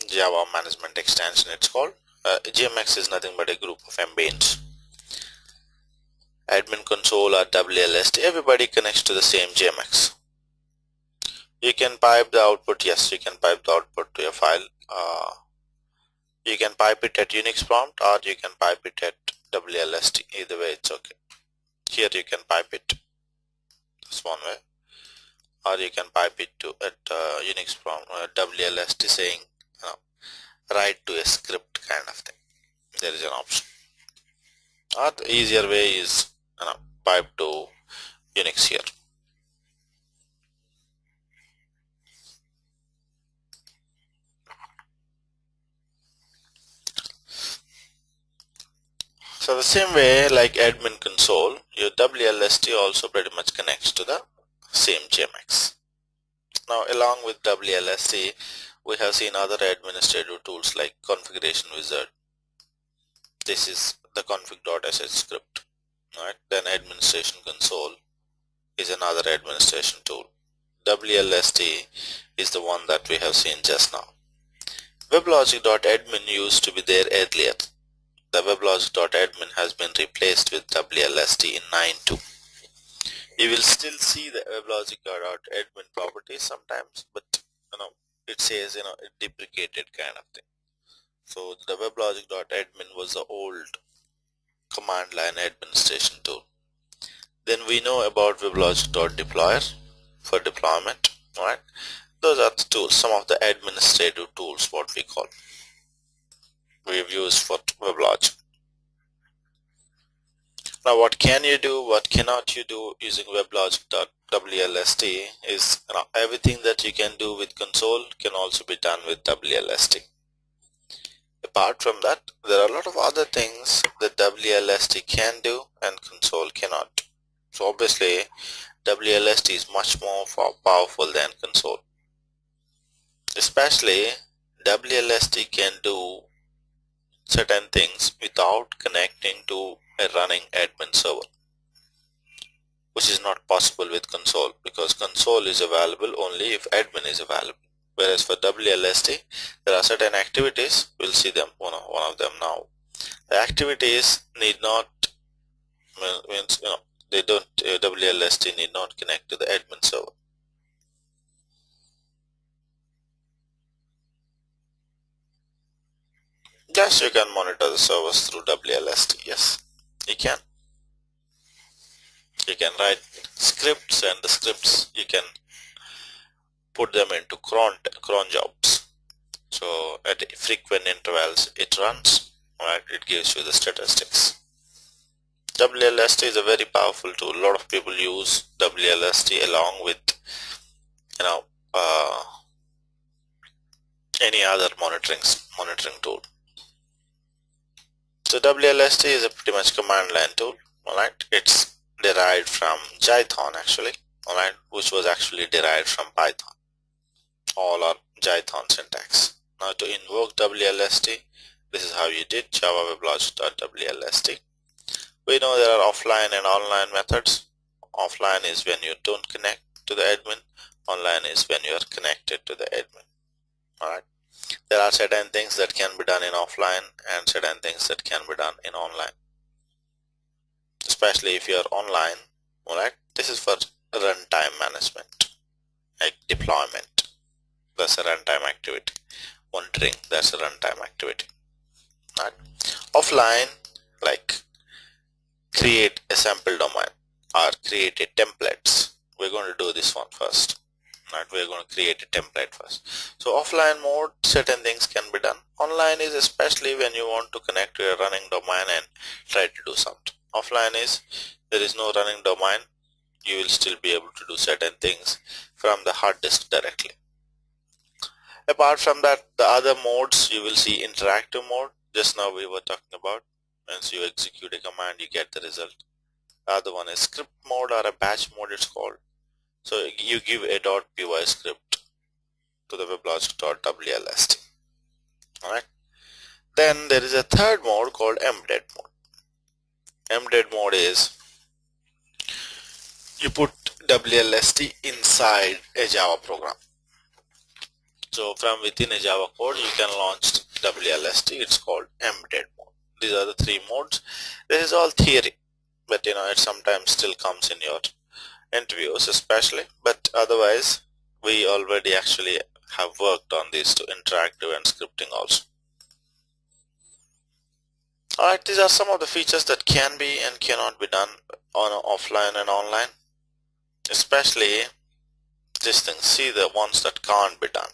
Java management extension it's called. GMX is nothing but a group of embeddings. Admin console or WLST, everybody connects to the same GMX. You can pipe the output, yes, you can pipe the output to your file. You can pipe it at Unix prompt or you can pipe it at WLST. Either way it's okay. Here you can pipe it, that's one way, or you can pipe it to at Unix prompt WLST saying write to a script kind of thing. There is an option. Or the easier way is pipe to Unix here. So the same way like admin console, your WLST also pretty much connects to the same JMX. Now along with WLST, we have seen other administrative tools like configuration wizard. This is the config.sh script, right? Then administration console is another administration tool. WLST is the one that we have seen just now. Weblogic.admin used to be there earlier. The Weblogic.admin has been replaced with WLST in 9.2. You will still see the Weblogic.admin properties sometimes, but it says a deprecated kind of thing. So the Weblogic.admin was the old command line administration tool. Then we know about Weblogic.deployer for deployment, right? Those are the tools, some of the administrative tools, what we call we've used for Weblogic. Now what can you do, what cannot you do using Weblogic.WLST is everything that you can do with console can also be done with WLST. Apart from that, there are a lot of other things that WLST can do and console cannot. So obviously WLST is much more powerful than console. Especially WLST can do certain things without connecting to a running admin server, which is not possible with console because console is available only if admin is available. Whereas for WLST, there are certain activities, we'll see them, one of them now. The activities need not, means, they don't, WLST need not connect to the admin server. Yes, you can monitor the servers through WLST, yes, you can. You can write scripts, and the scripts you can put them into cron jobs. So at frequent intervals it runs, right? It gives you the statistics. WLST is a very powerful tool. A lot of people use WLST along with any other monitoring tool. So WLST is a pretty much command line tool, alright? It's derived from Jython actually, alright, which was actually derived from Python. All are Jython syntax. Now to invoke WLST, this is how you did Java Weblogic.WLST. We know there are offline and online methods. Offline is when you don't connect to the admin. Online is when you are connected to the admin. Alright. There are certain things that can be done in offline and certain things that can be done in online. Especially if you are online, alright. This is for runtime management, like deployment. That's a runtime activity. Monitoring, that's a runtime activity. Right. Offline, like create a sample domain or create a templates. We're going to do this one first. Right, we're going to create a template first. So offline mode, certain things can be done. Online is especially when you want to connect to a running domain and try to do something. Offline is there is no running domain. You will still be able to do certain things from the hard disk directly. Apart from that, the other modes you will see interactive mode. Just now we were talking about. Once you execute a command, you get the result. The other one is script mode or a batch mode, it's called. So you give a .py script to the Weblogic.WLST. Alright. Then there is a third mode called embedded mode. Embedded mode is you put WLST inside a Java program. So from within a Java code you can launch WLST. It's called embedded mode. These are the three modes. This is all theory, but it sometimes still comes in your interviews especially, but otherwise we already actually have worked on these two, interactive and scripting also. Alright, these are some of the features that can be and cannot be done on offline and online. Especially these things, see the ones that can't be done.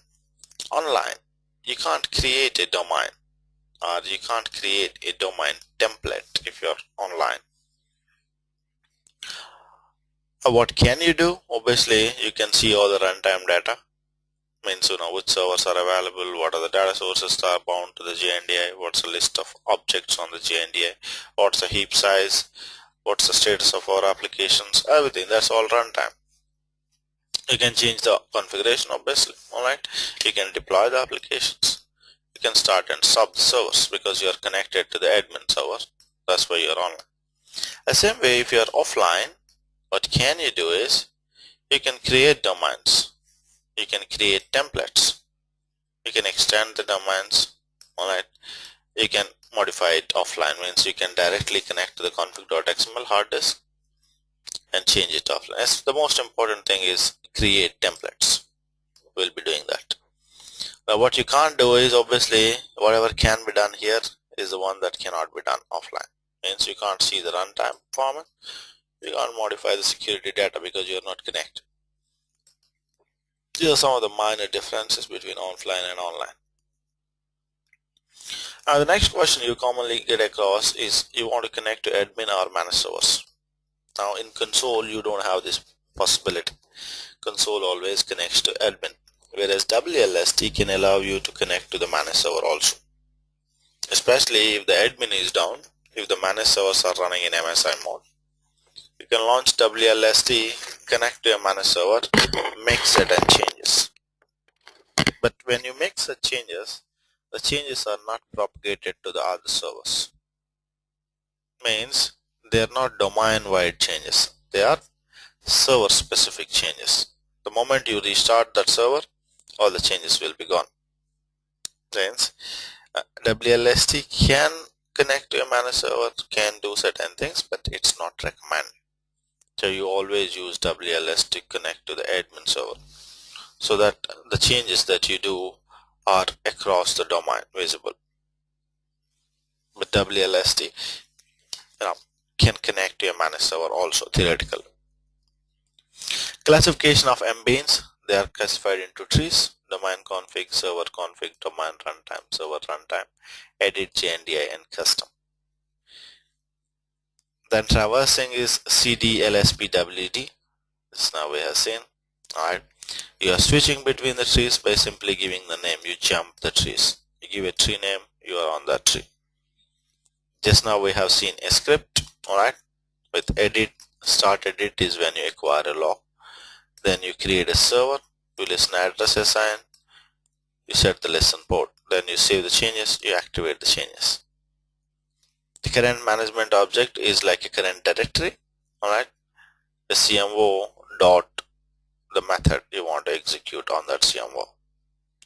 Online, you can't create a domain or you can't create a domain template if you're online. What can you do? Obviously you can see all the runtime data. Means which servers are available, what are the data sources that are bound to the JNDI, what's the list of objects on the JNDI, what's the heap size, what's the status of our applications, everything. That's all runtime. You can change the configuration obviously. Alright, you can deploy the applications, you can start and stop the servers because you are connected to the admin server. That's why you're online. The same way, if you are offline, what can you do is you can create domains, you can create templates, you can extend the domains. Alright, you can modify it offline, means you can directly connect to the config.xml hard disk and change it offline. As the most important thing is create templates. We'll be doing that. Now what you can't do is obviously whatever can be done here is the one that cannot be done offline. Means you can't see the runtime performance, you can't modify the security data because you are not connected. These are some of the minor differences between offline and online. Now the next question you commonly get across is you want to connect to admin or managed servers. Now in console you don't have this possibility. Console always connects to admin, whereas WLST can allow you to connect to the managed server also. Especially if the admin is down, if the managed servers are running in MSI mode. You can launch WLST, connect to a managed server, make certain changes. But when you make such changes, the changes are not propagated to the other servers. Means they are not domain-wide changes. They are server-specific changes. The moment you restart that server, all the changes will be gone. Hence, WLST can connect to a managed server, can do certain things, but it's not recommended. So you always use WLST to connect to the admin server, so that the changes that you do are across the domain visible. But WLST can connect to a managed server also theoretically. Classification of mbeans, they are classified into trees: domain config, server config, domain runtime, server runtime, edit, JNDI, and custom. Then traversing is CD, LSP, WD. This now we have seen. Alright, you are switching between the trees by simply giving the name. You jump the trees. You give a tree name, you are on that tree. Just now we have seen a script. Alright, with edit, start edit is when you acquire a log. Then you create a server, you listen address assign, you set the listen port, then you save the changes, you activate the changes. The current management object is like a current directory. Alright, the CMO dot the method you want to execute on that CMO.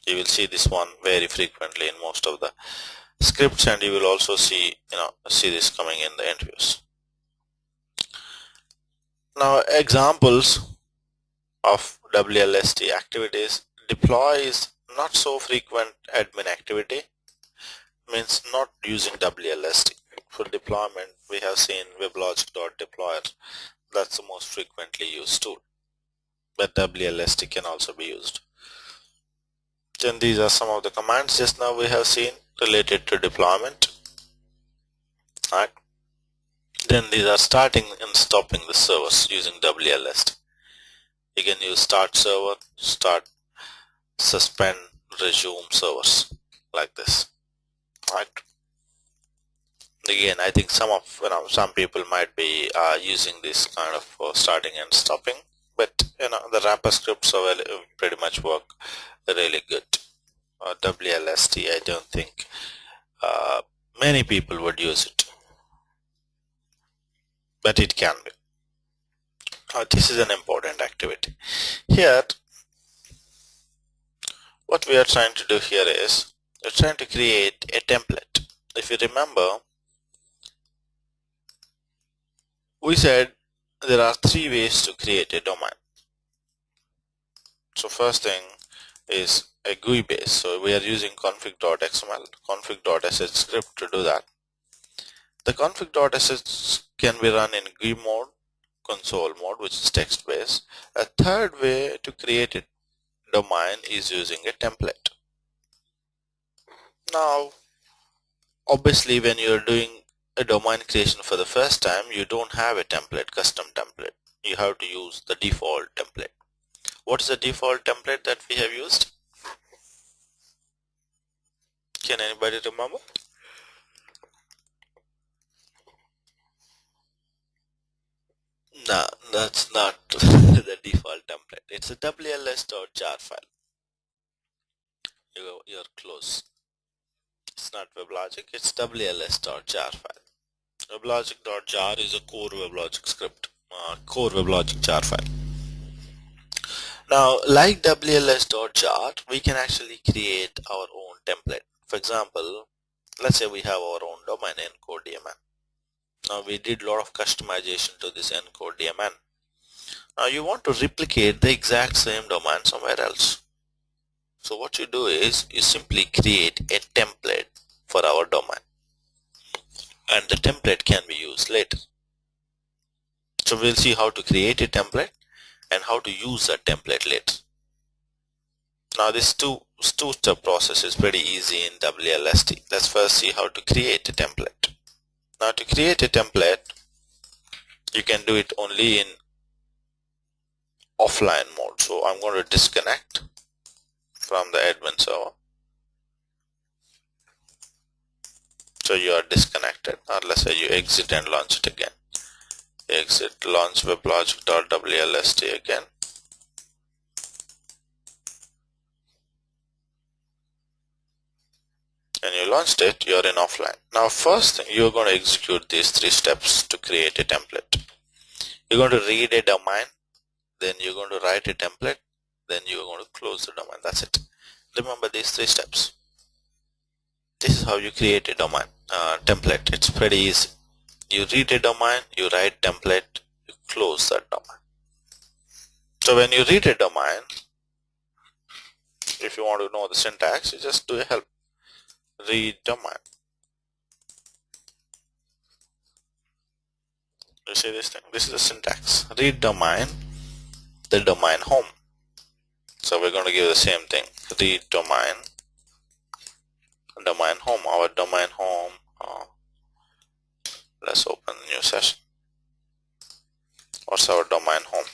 You will see this one very frequently in most of the scripts, and you will also see this coming in the interviews. Now examples of WLST activities: deploy is not so frequent admin activity, means not using WLST. For deployment we have seen Weblogic.deployer, that's the most frequently used tool, but WLST can also be used. Then these are some of the commands just now we have seen related to deployment. Right. Then these are starting and stopping the servers using WLST. You can use start server, start, suspend, resume servers like this. Right. Again, I think some people might be using this kind of starting and stopping, but the wrapper scripts are pretty much work really good. WLST, I don't think many people would use it, but it can be. This is an important activity. Here, what we are trying to do here is we're trying to create a template. If you remember, we said there are three ways to create a domain. So first thing is a GUI base. So we are using config.xml, config.sh script to do that. The config.sh can be run in GUI mode, console mode, which is text based. A third way to create a domain is using a template. Now obviously when you're doing a domain creation for the first time, you don't have a template, custom template. You have to use the default template. What is the default template that we have used? Can anybody remember? No, that's not the default template. It's a WLS.jar file. You're close. It's not Weblogic, it's WLS.jar file. Weblogic.jar is a core Weblogic script, core Weblogic jar file. Now, like WLS.jar, we can actually create our own template. For example, let's say we have our own domain encode DMN. Now, we did a lot of customization to this encode DMN. Now, you want to replicate the exact same domain somewhere else. So what you do is you simply create a template for our domain, and the template can be used later. So we'll see how to create a template and how to use that template later. Now this two-step process is pretty easy in WLST. Let's first see how to create a template. Now to create a template, you can do it only in offline mode. So I'm going to disconnect from the admin server. So you are disconnected, or let's say you exit and launch it again. Exit, launch weblogic.wlst again. And you launched it, you're in offline. Now first thing, you're going to execute these 3 steps to create a template. You're going to read a domain, then you're going to write a template, then you're going to close the domain. That's it. Remember these 3 steps. This is how you create a domain template. It's pretty easy. You read a domain, you write template, you close that domain. So when you read a domain, if you want to know the syntax, you just do a help. Read domain. You see this thing? This is the syntax. Read domain, the domain home. So we're going to give the same thing. Read domain, domain home. Our domain home. Let's open a new session. What's our domain home?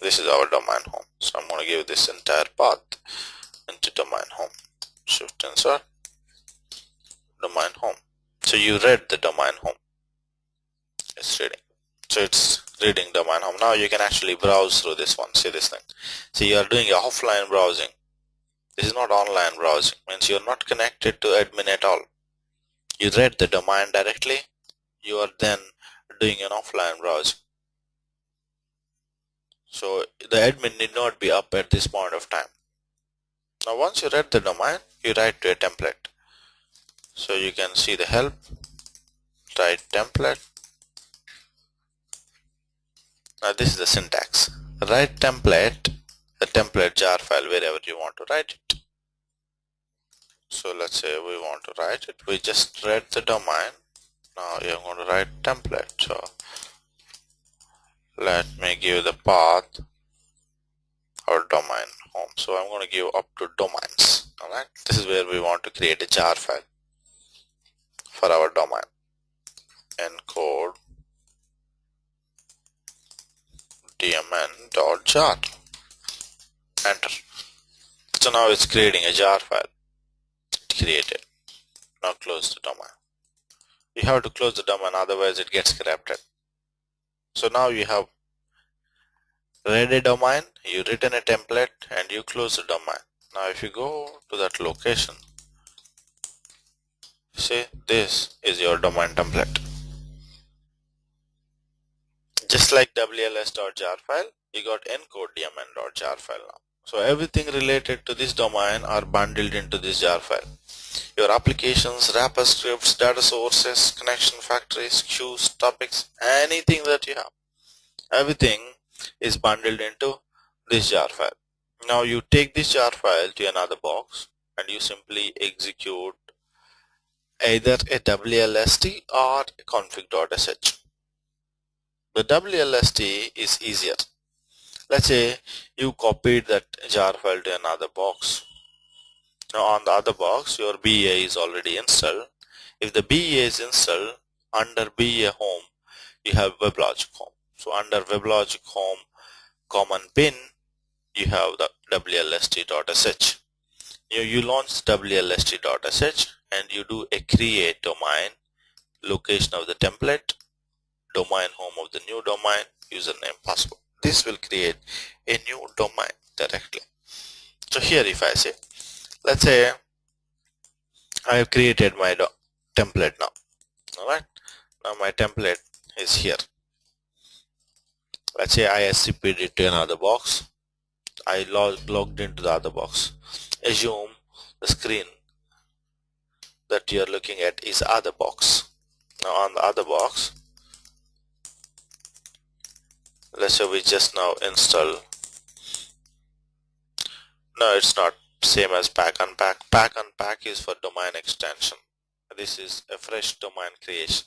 This is our domain home. So I'm going to give this entire path into domain home. Shift insert. Domain home. So you read the domain home. It's reading. So it's reading domain home. Now you can actually browse through this one. See this thing? See, you are doing a offline browsing. This is not online browsing. Means you're not connected to admin at all. You read the domain directly. You are then doing an offline browsing. So the admin need not be up at this point of time. Now once you read the domain, you write to a template. So you can see the help, write template. Now this is the syntax. Write template, a template jar file wherever you want to write it. So let's say we want to write it. We just read the domain. Now you're going to write template. So let me give the path our domain home. So I'm going to give up to domains. Alright. This is where we want to create a jar file for our domain. Encode dmn.jar. Enter. So now it's creating a jar file. Created. Now close the domain. You have to close the domain, otherwise it gets corrupted. So now you have read a domain, you written a template, and you close the domain. Now if you go to that location, see, this is your domain template. Just like WLS.jar file, you got encode dmn.jar file now. So everything related to this domain are bundled into this jar file. Your applications, wrapper scripts, data sources, connection factories, queues, topics, anything that you have, everything is bundled into this jar file. Now you take this jar file to another box and you simply execute either a WLST or a config.sh. The WLST is easier. Let's say you copied that jar file to another box. Now on the other box your BA is already installed. If the BA is installed, under BA home you have Weblogic home. So under Weblogic home common bin you have the WLST.sh. You launch WLST.sh and you do a create domain, location of the template, domain home of the new domain, username, password. This will create a new domain directly. So here if I say, let's say I have created my template now. Alright, now my template is here. Let's say I SCP'd it to another box. I logged into the other box. Assume the screen that you're looking at is other box. Now on the other box, let's say we just now install. No, it's not same as pack unpack. Pack unpack is for domain extension. This is a fresh domain creation.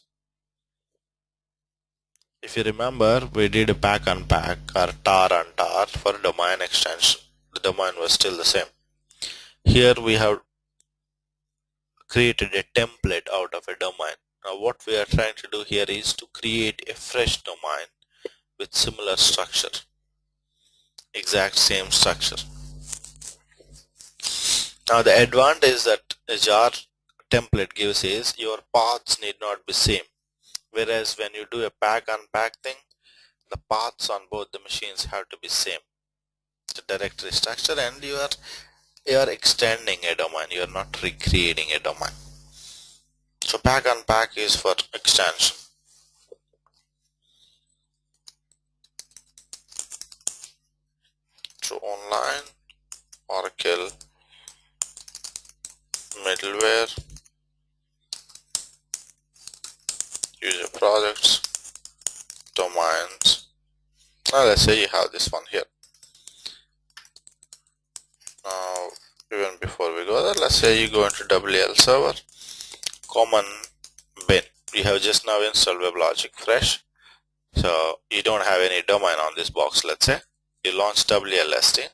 If you remember, we did a pack unpack or tar and tar for domain extension. The domain was still the same. Here we have created a template out of a domain. Now what we are trying to do here is to create a fresh domain with similar structure, exact same structure. Now the advantage that a jar template gives is your paths need not be same, whereas when you do a pack unpack thing, the paths on both the machines have to be same. The directory structure, and you are extending a domain, you are not recreating a domain. So pack unpack is for extension. So online Oracle middleware user projects domains. Now let's say you have this one here. Now even before we go there, let's say you go into WL server, common bin. You have just now installed Weblogic fresh, so you don't have any domain on this box. Let's say you launch WLST.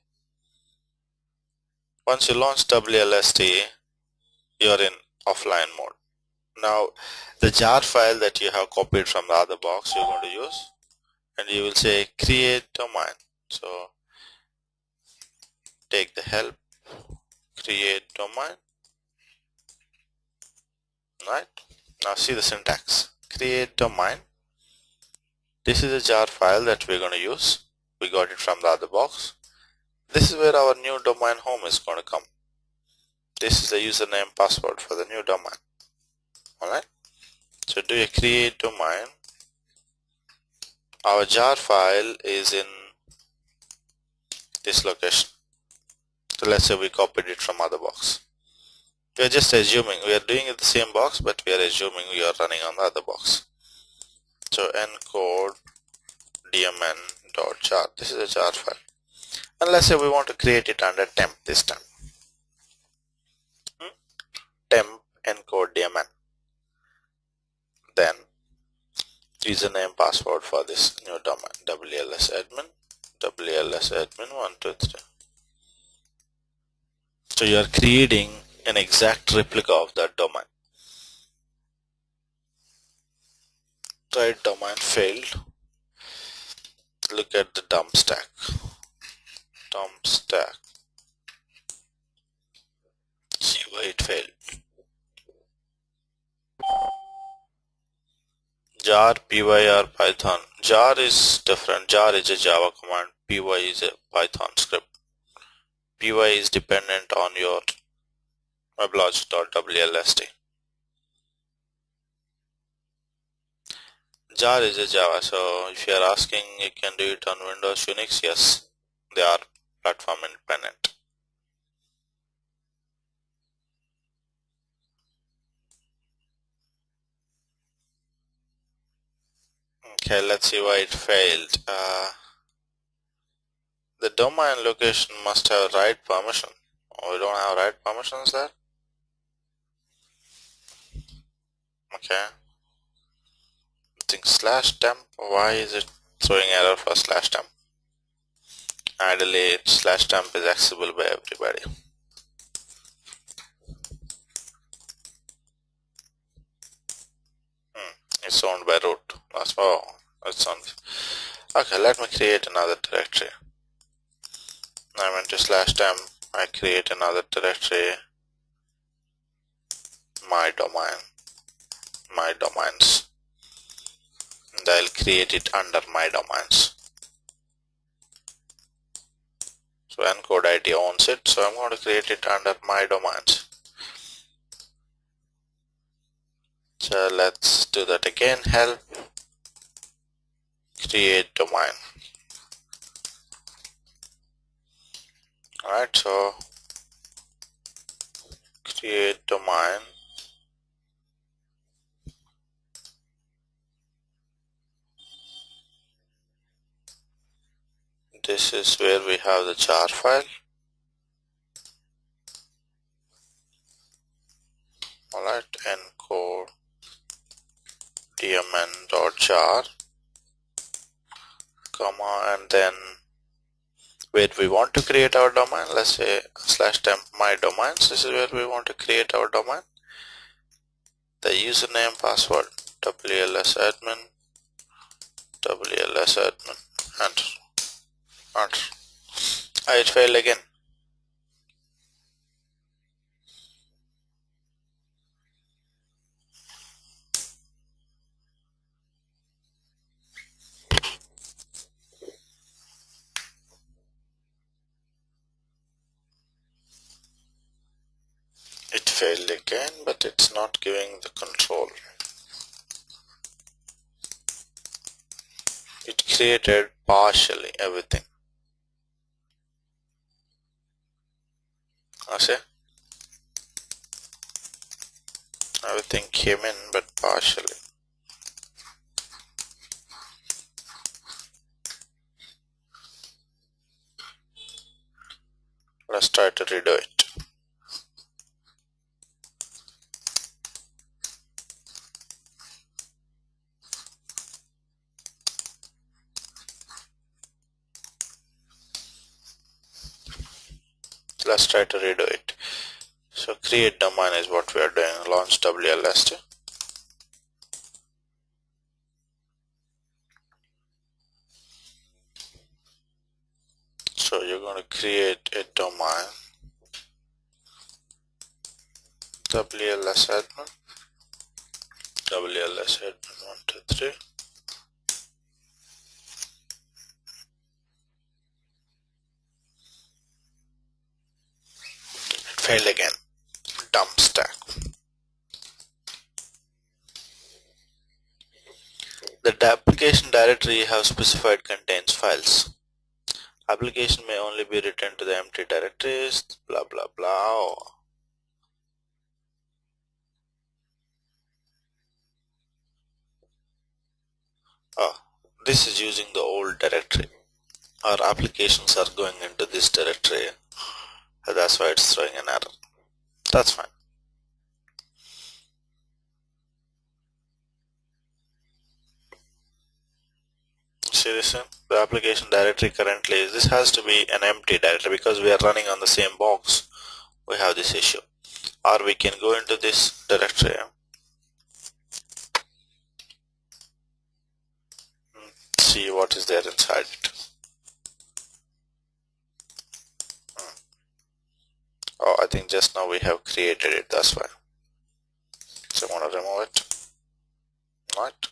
Once you launch WLST, you're in offline mode. Now the jar file that you have copied from the other box you're going to use, and you will say create domain. So take the help, create domain. Right, now see the syntax, create domain. This is a jar file that we're going to use. We got it from the other box. This is where our new domain home is going to come. This is the username password for the new domain. Alright, so do a create domain. Our jar file is in this location. So let's say we copied it from other box. We are just assuming we are doing it the same box, but we are assuming we are running on the other box. So encode dmn.jar. This is a jar file, and let's say we want to create it under temp this time. Temp encode dmn. Then username password for this new domain, wlsadmin, wlsadmin123. So you are creating an exact replica of that domain. Right, domain failed. Look at the dump stack. Dump stack. See why it failed. Jar, pyr, python. Jar is different. Jar is a Java command. Py is a Python script. Py is dependent on your Weblogic.wlst. Jar is a Java, so if you are asking you can do it on Windows, Unix, yes, they are platform independent. Okay, let's see why it failed. The domain location must have write permission. Oh, we don't have write permissions there. Okay. I think /temp. Why is it throwing error for /temp? Ideally, /temp is accessible by everybody. It's owned by root. Oh, it's on. Okay, let me create another directory. I'm into /temp. I create another directory. my domain, my domains, and I'll create it under my domains. So encode ID owns it, so I'm going to create it under my domains. So let's do that again. Help create domain. Alright, so create domain. This is where we have the jar file. Alright, encode dmn.jar, comma, and then where we want to create our domain, let's say /temp my domains. This is where we want to create our domain. The username, password, wlsadmin, enter, enter. It failed again. It failed again, but it's not giving the control. It created partially everything. I see, everything came in, but partially. Let's try to redo it. Let's try to redo it. So create domain is what we are doing. Launch WLST. So you're going to create a domain, WLSadmin, WLSadmin123. It failed again. Dump stack. The application directory you have specified contains files. Application may only be returned to the empty directories, blah blah blah. Oh, this is using the old directory. Our applications are going into this directory. That's why it's throwing an error. That's fine. See this one? The application directory currently is, this has to be an empty directory because we are running on the same box. We have this issue. Or we can go into this directory and see what is there inside it. Oh, I think just now we have created it, that's why. So I want to remove it. Right.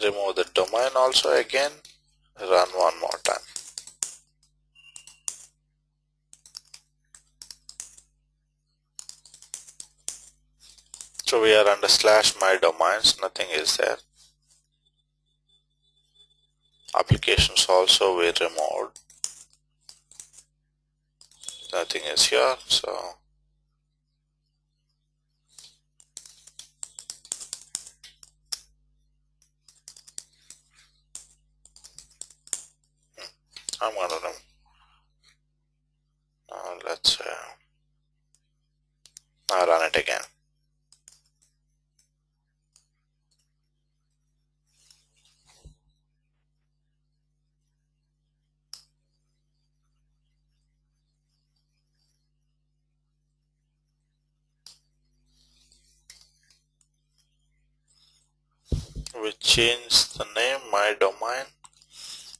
Remove the domain also again. Run one more time. So we are under /my domains, nothing is there. Applications also we removed. Nothing is here, so I'm gonna remove. Let's run it again. We change the name, my domain.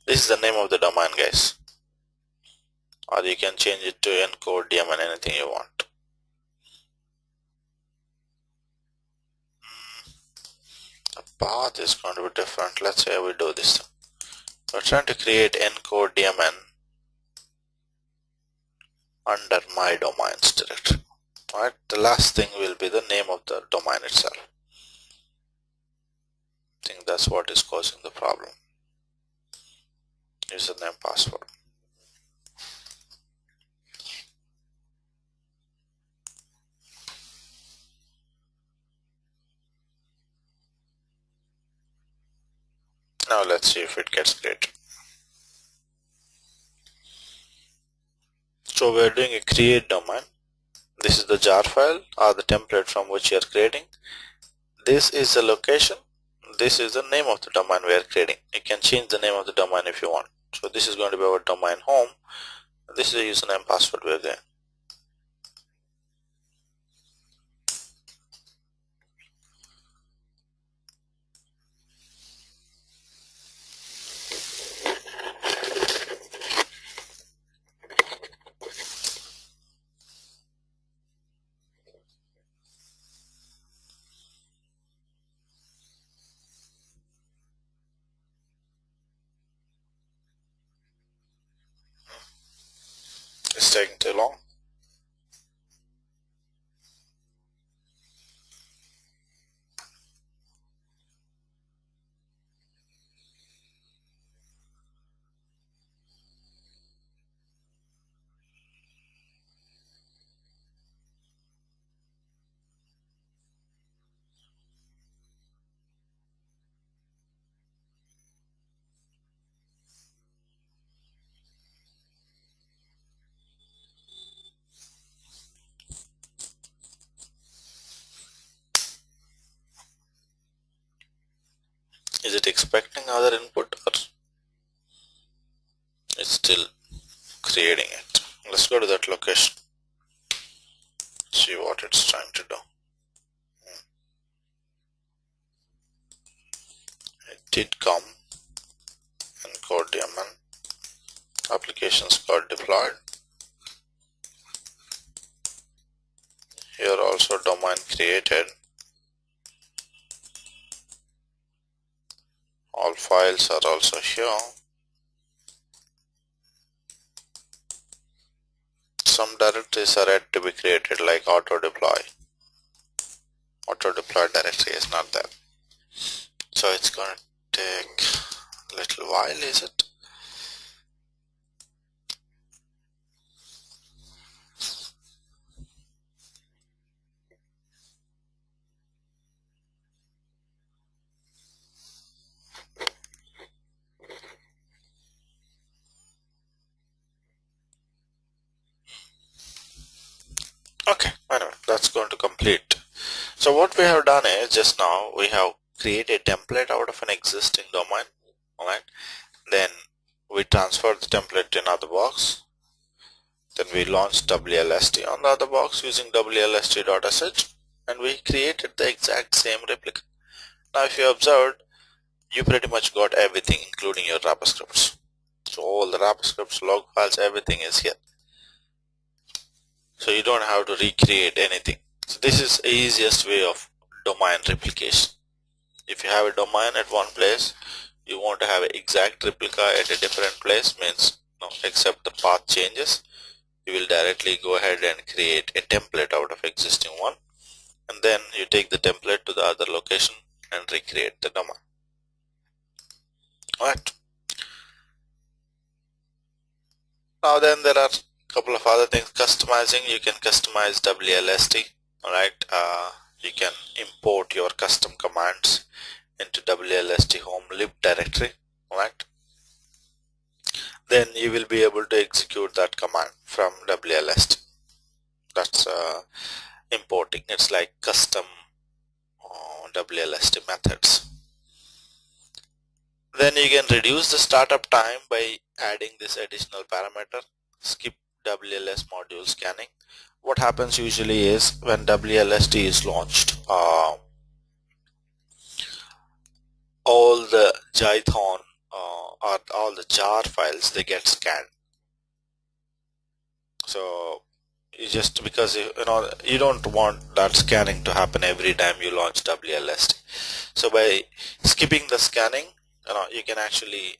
This is the name of the domain, guys. or you can change it to encode daemon, anything you want. The path is going to be different. Let's say we do this. We're trying to create encode daemon under my domains directory. Right, the last thing will be the name of the domain itself. I think that's what is causing the problem. Username, password. Now let's see if it gets created. So we're doing a create domain. This is the jar file or the template from which you are creating. This is the location. This is the name of the domain we are creating. You can change the name of the domain if you want. So this is going to be our domain home. This is the username, password we're there. It's taking too long. Is it expecting other input or it's still creating it? Let's go to that location. See what it's trying to do. It did come. Encode daemon. Applications got deployed. Here also domain created. All files are also here. Some directories are yet to be created, like auto deploy. Auto deploy directory is not there. So it's going to take a little while, is it? Okay, anyway, that's going to complete. So what we have done is, just now we have created a template out of an existing domain. Alright, then we transferred the template to another box. Then we launched WLST on the other box using WLST.sh, and we created the exact same replica. Now if you observed, you pretty much got everything, including your wrapper scripts. So all the wrapper scripts, log files, everything is here. So you don't have to recreate anything. So this is the easiest way of domain replication. If you have a domain at one place, you want to have an exact replica at a different place, means no, except the path changes, you will directly go ahead and create a template out of existing one, and then you take the template to the other location and recreate the domain. Alright. Now then there are a couple of other things. Customizing, you can customize WLST. Alright, you can import your custom commands into WLST home lib directory. Alright, then you will be able to execute that command from WLST. That's importing. It's like custom WLST methods. Then you can reduce the startup time by adding this additional parameter, skip WLS module scanning. What happens usually is, when WLST is launched, all the Jython or all the jar files, they get scanned. So you just, because you don't want that scanning to happen every time you launch WLST. So by skipping the scanning, you can actually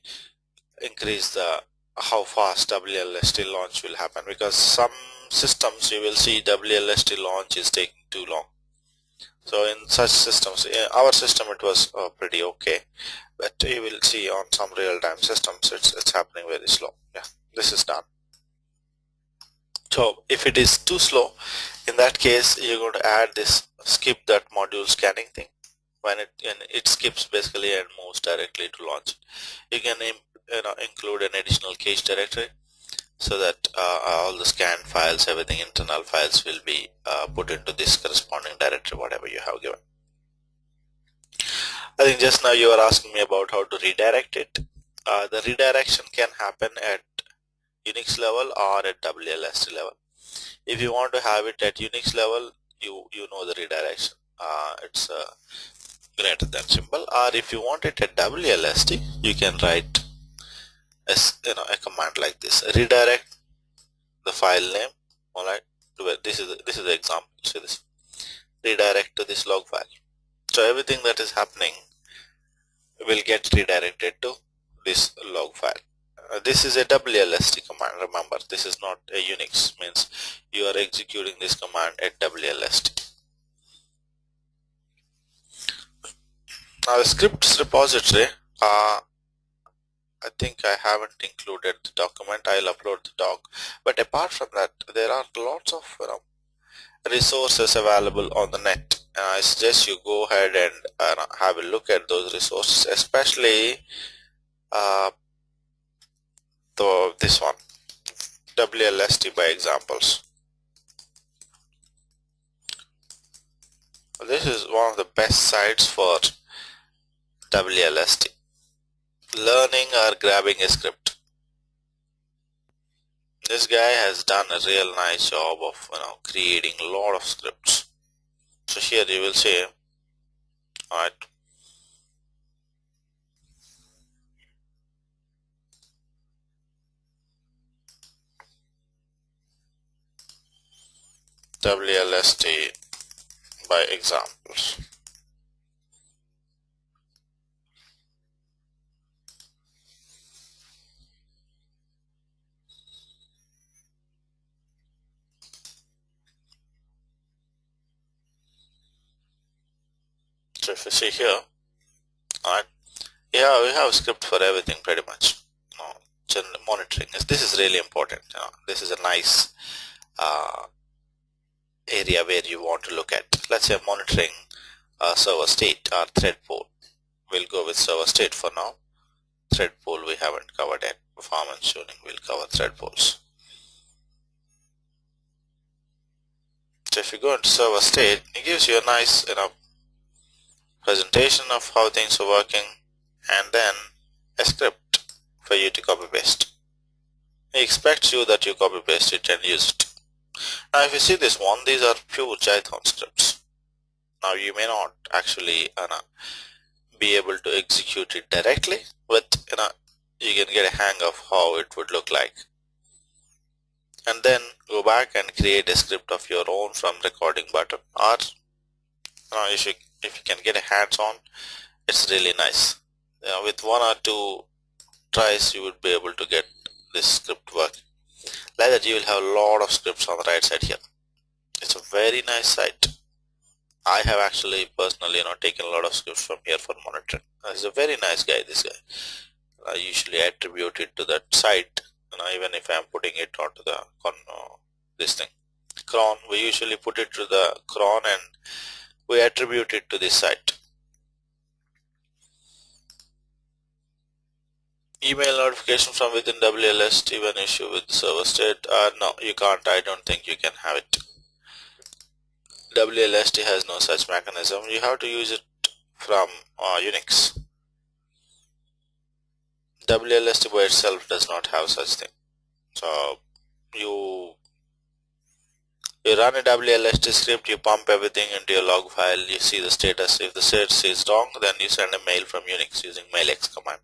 increase the how fast WLST launch will happen, because some systems you will see WLST launch is taking too long. So in such systems, in our system it was pretty okay, but you will see on some real-time systems it's happening very slow. Yeah, this is done. So if it is too slow, in that case you're going to add this skip that module scanning thing. When it skips basically and moves directly to launch. You can include an additional cache directory, so that all the scan files, everything internal files will be put into this corresponding directory, whatever you have given. I think just now you were asking me about how to redirect it. The redirection can happen at Unix level or at WLST level. If you want to have it at Unix level, you know the redirection. It's greater than symbol, or if you want it at WLST, you can write a command like this: redirect the file name. All right, this is the example. See this, redirect to this log file. So everything that is happening will get redirected to this log file. This is a WLST command. Remember, this is not a Unix. Means you are executing this command at WLST. Now the scripts repository, I think I haven't included the document. I'll upload the doc. But apart from that, there are lots of resources available on the net. I suggest you go ahead and have a look at those resources, especially this one, WLST by examples. This is one of the best sites for WLST. Learning or grabbing a script. This guy has done a real nice job of creating a lot of scripts. So here you will see, alright, WLST by examples. So if you see here, alright, yeah, we have a script for everything pretty much. General monitoring, this is really important. This is a nice area where you want to look at. Let's say monitoring server state or thread pool. We'll go with server state for now. Thread pool we haven't covered yet. Performance tuning, we'll cover thread pools. So if you go into server state, it gives you a nice presentation of how things are working, and then a script for you to copy paste. He expects you that you copy paste it and use it. Now if you see this one, these are pure Python scripts. Now you may not actually be able to execute it directly, but you can get a hang of how it would look like, and then go back and create a script of your own from recording button, or if you can get a hands on, it's really nice. With one or two tries you would be able to get this script working. Like that, you will have a lot of scripts on the right side here. It's a very nice site. I have actually personally taken a lot of scripts from here for monitoring. He's a very nice guy, this guy. I usually attribute it to that site, even if I'm putting it onto the this thing cron, we usually put it to the cron and we attribute it to this site. Email notification from within WLST when issue with server state. No, you can't. I don't think you can have it. WLST has no such mechanism. You have to use it from Unix. WLST by itself does not have such thing. So you run a WLST script, you pump everything into your log file, you see the status. If the status is wrong, then you send a mail from Unix using mailx command.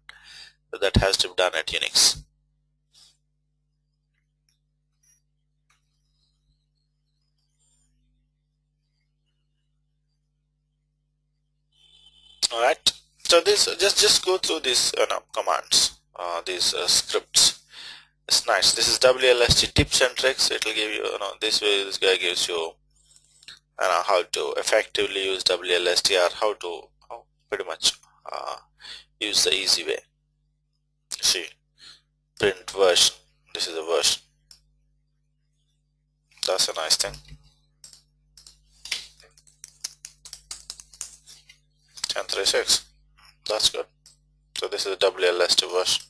So that has to be done at Unix. All right. So this just go through these commands, these scripts. It's nice. This is WLST tips and tricks. It will give you, this way. This guy gives you, how to effectively use WLST, or how pretty much use the easy way. See, print version. This is a version. That's a nice thing. 10.36. That's good. So this is a WLST version,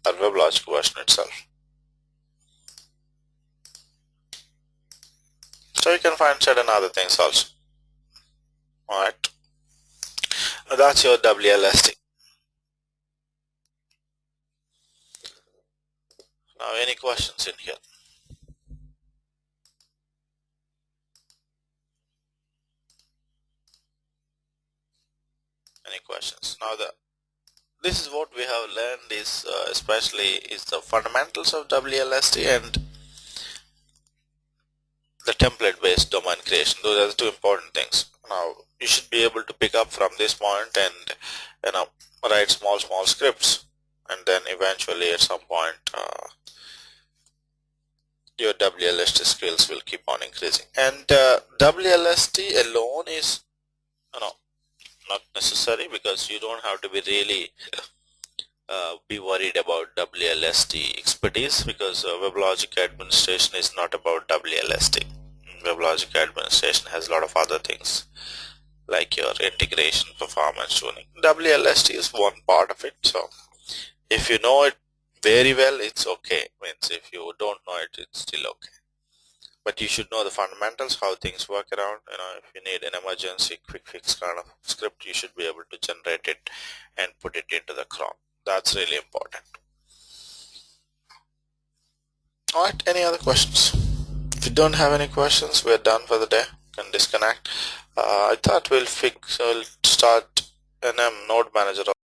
or Weblogic version itself. So you can find certain other things also. Alright. That's your WLST. Now any questions in here? Any questions? Now this is what we have learned is especially is the fundamentals of WLST and the template based domain creation. Those are the two important things. Now you should be able to pick up from this point and write small scripts, and then eventually at some point your WLST skills will keep on increasing. And WLST alone is not necessary, because you don't have to be really be worried about WLST expertise, because Weblogic administration is not about WLST. Weblogic administration has a lot of other things like your integration, performance tuning. WLST is one part of it, so if you know it very well, it's okay. Means if you don't know it, it's still okay. But you should know the fundamentals, how things work around. If you need an emergency quick fix kind of script, you should be able to generate it and put it into the cron. That's really important. Alright, any other questions? If you don't have any questions, we're done for the day. You can disconnect. I thought we'll start NM node manager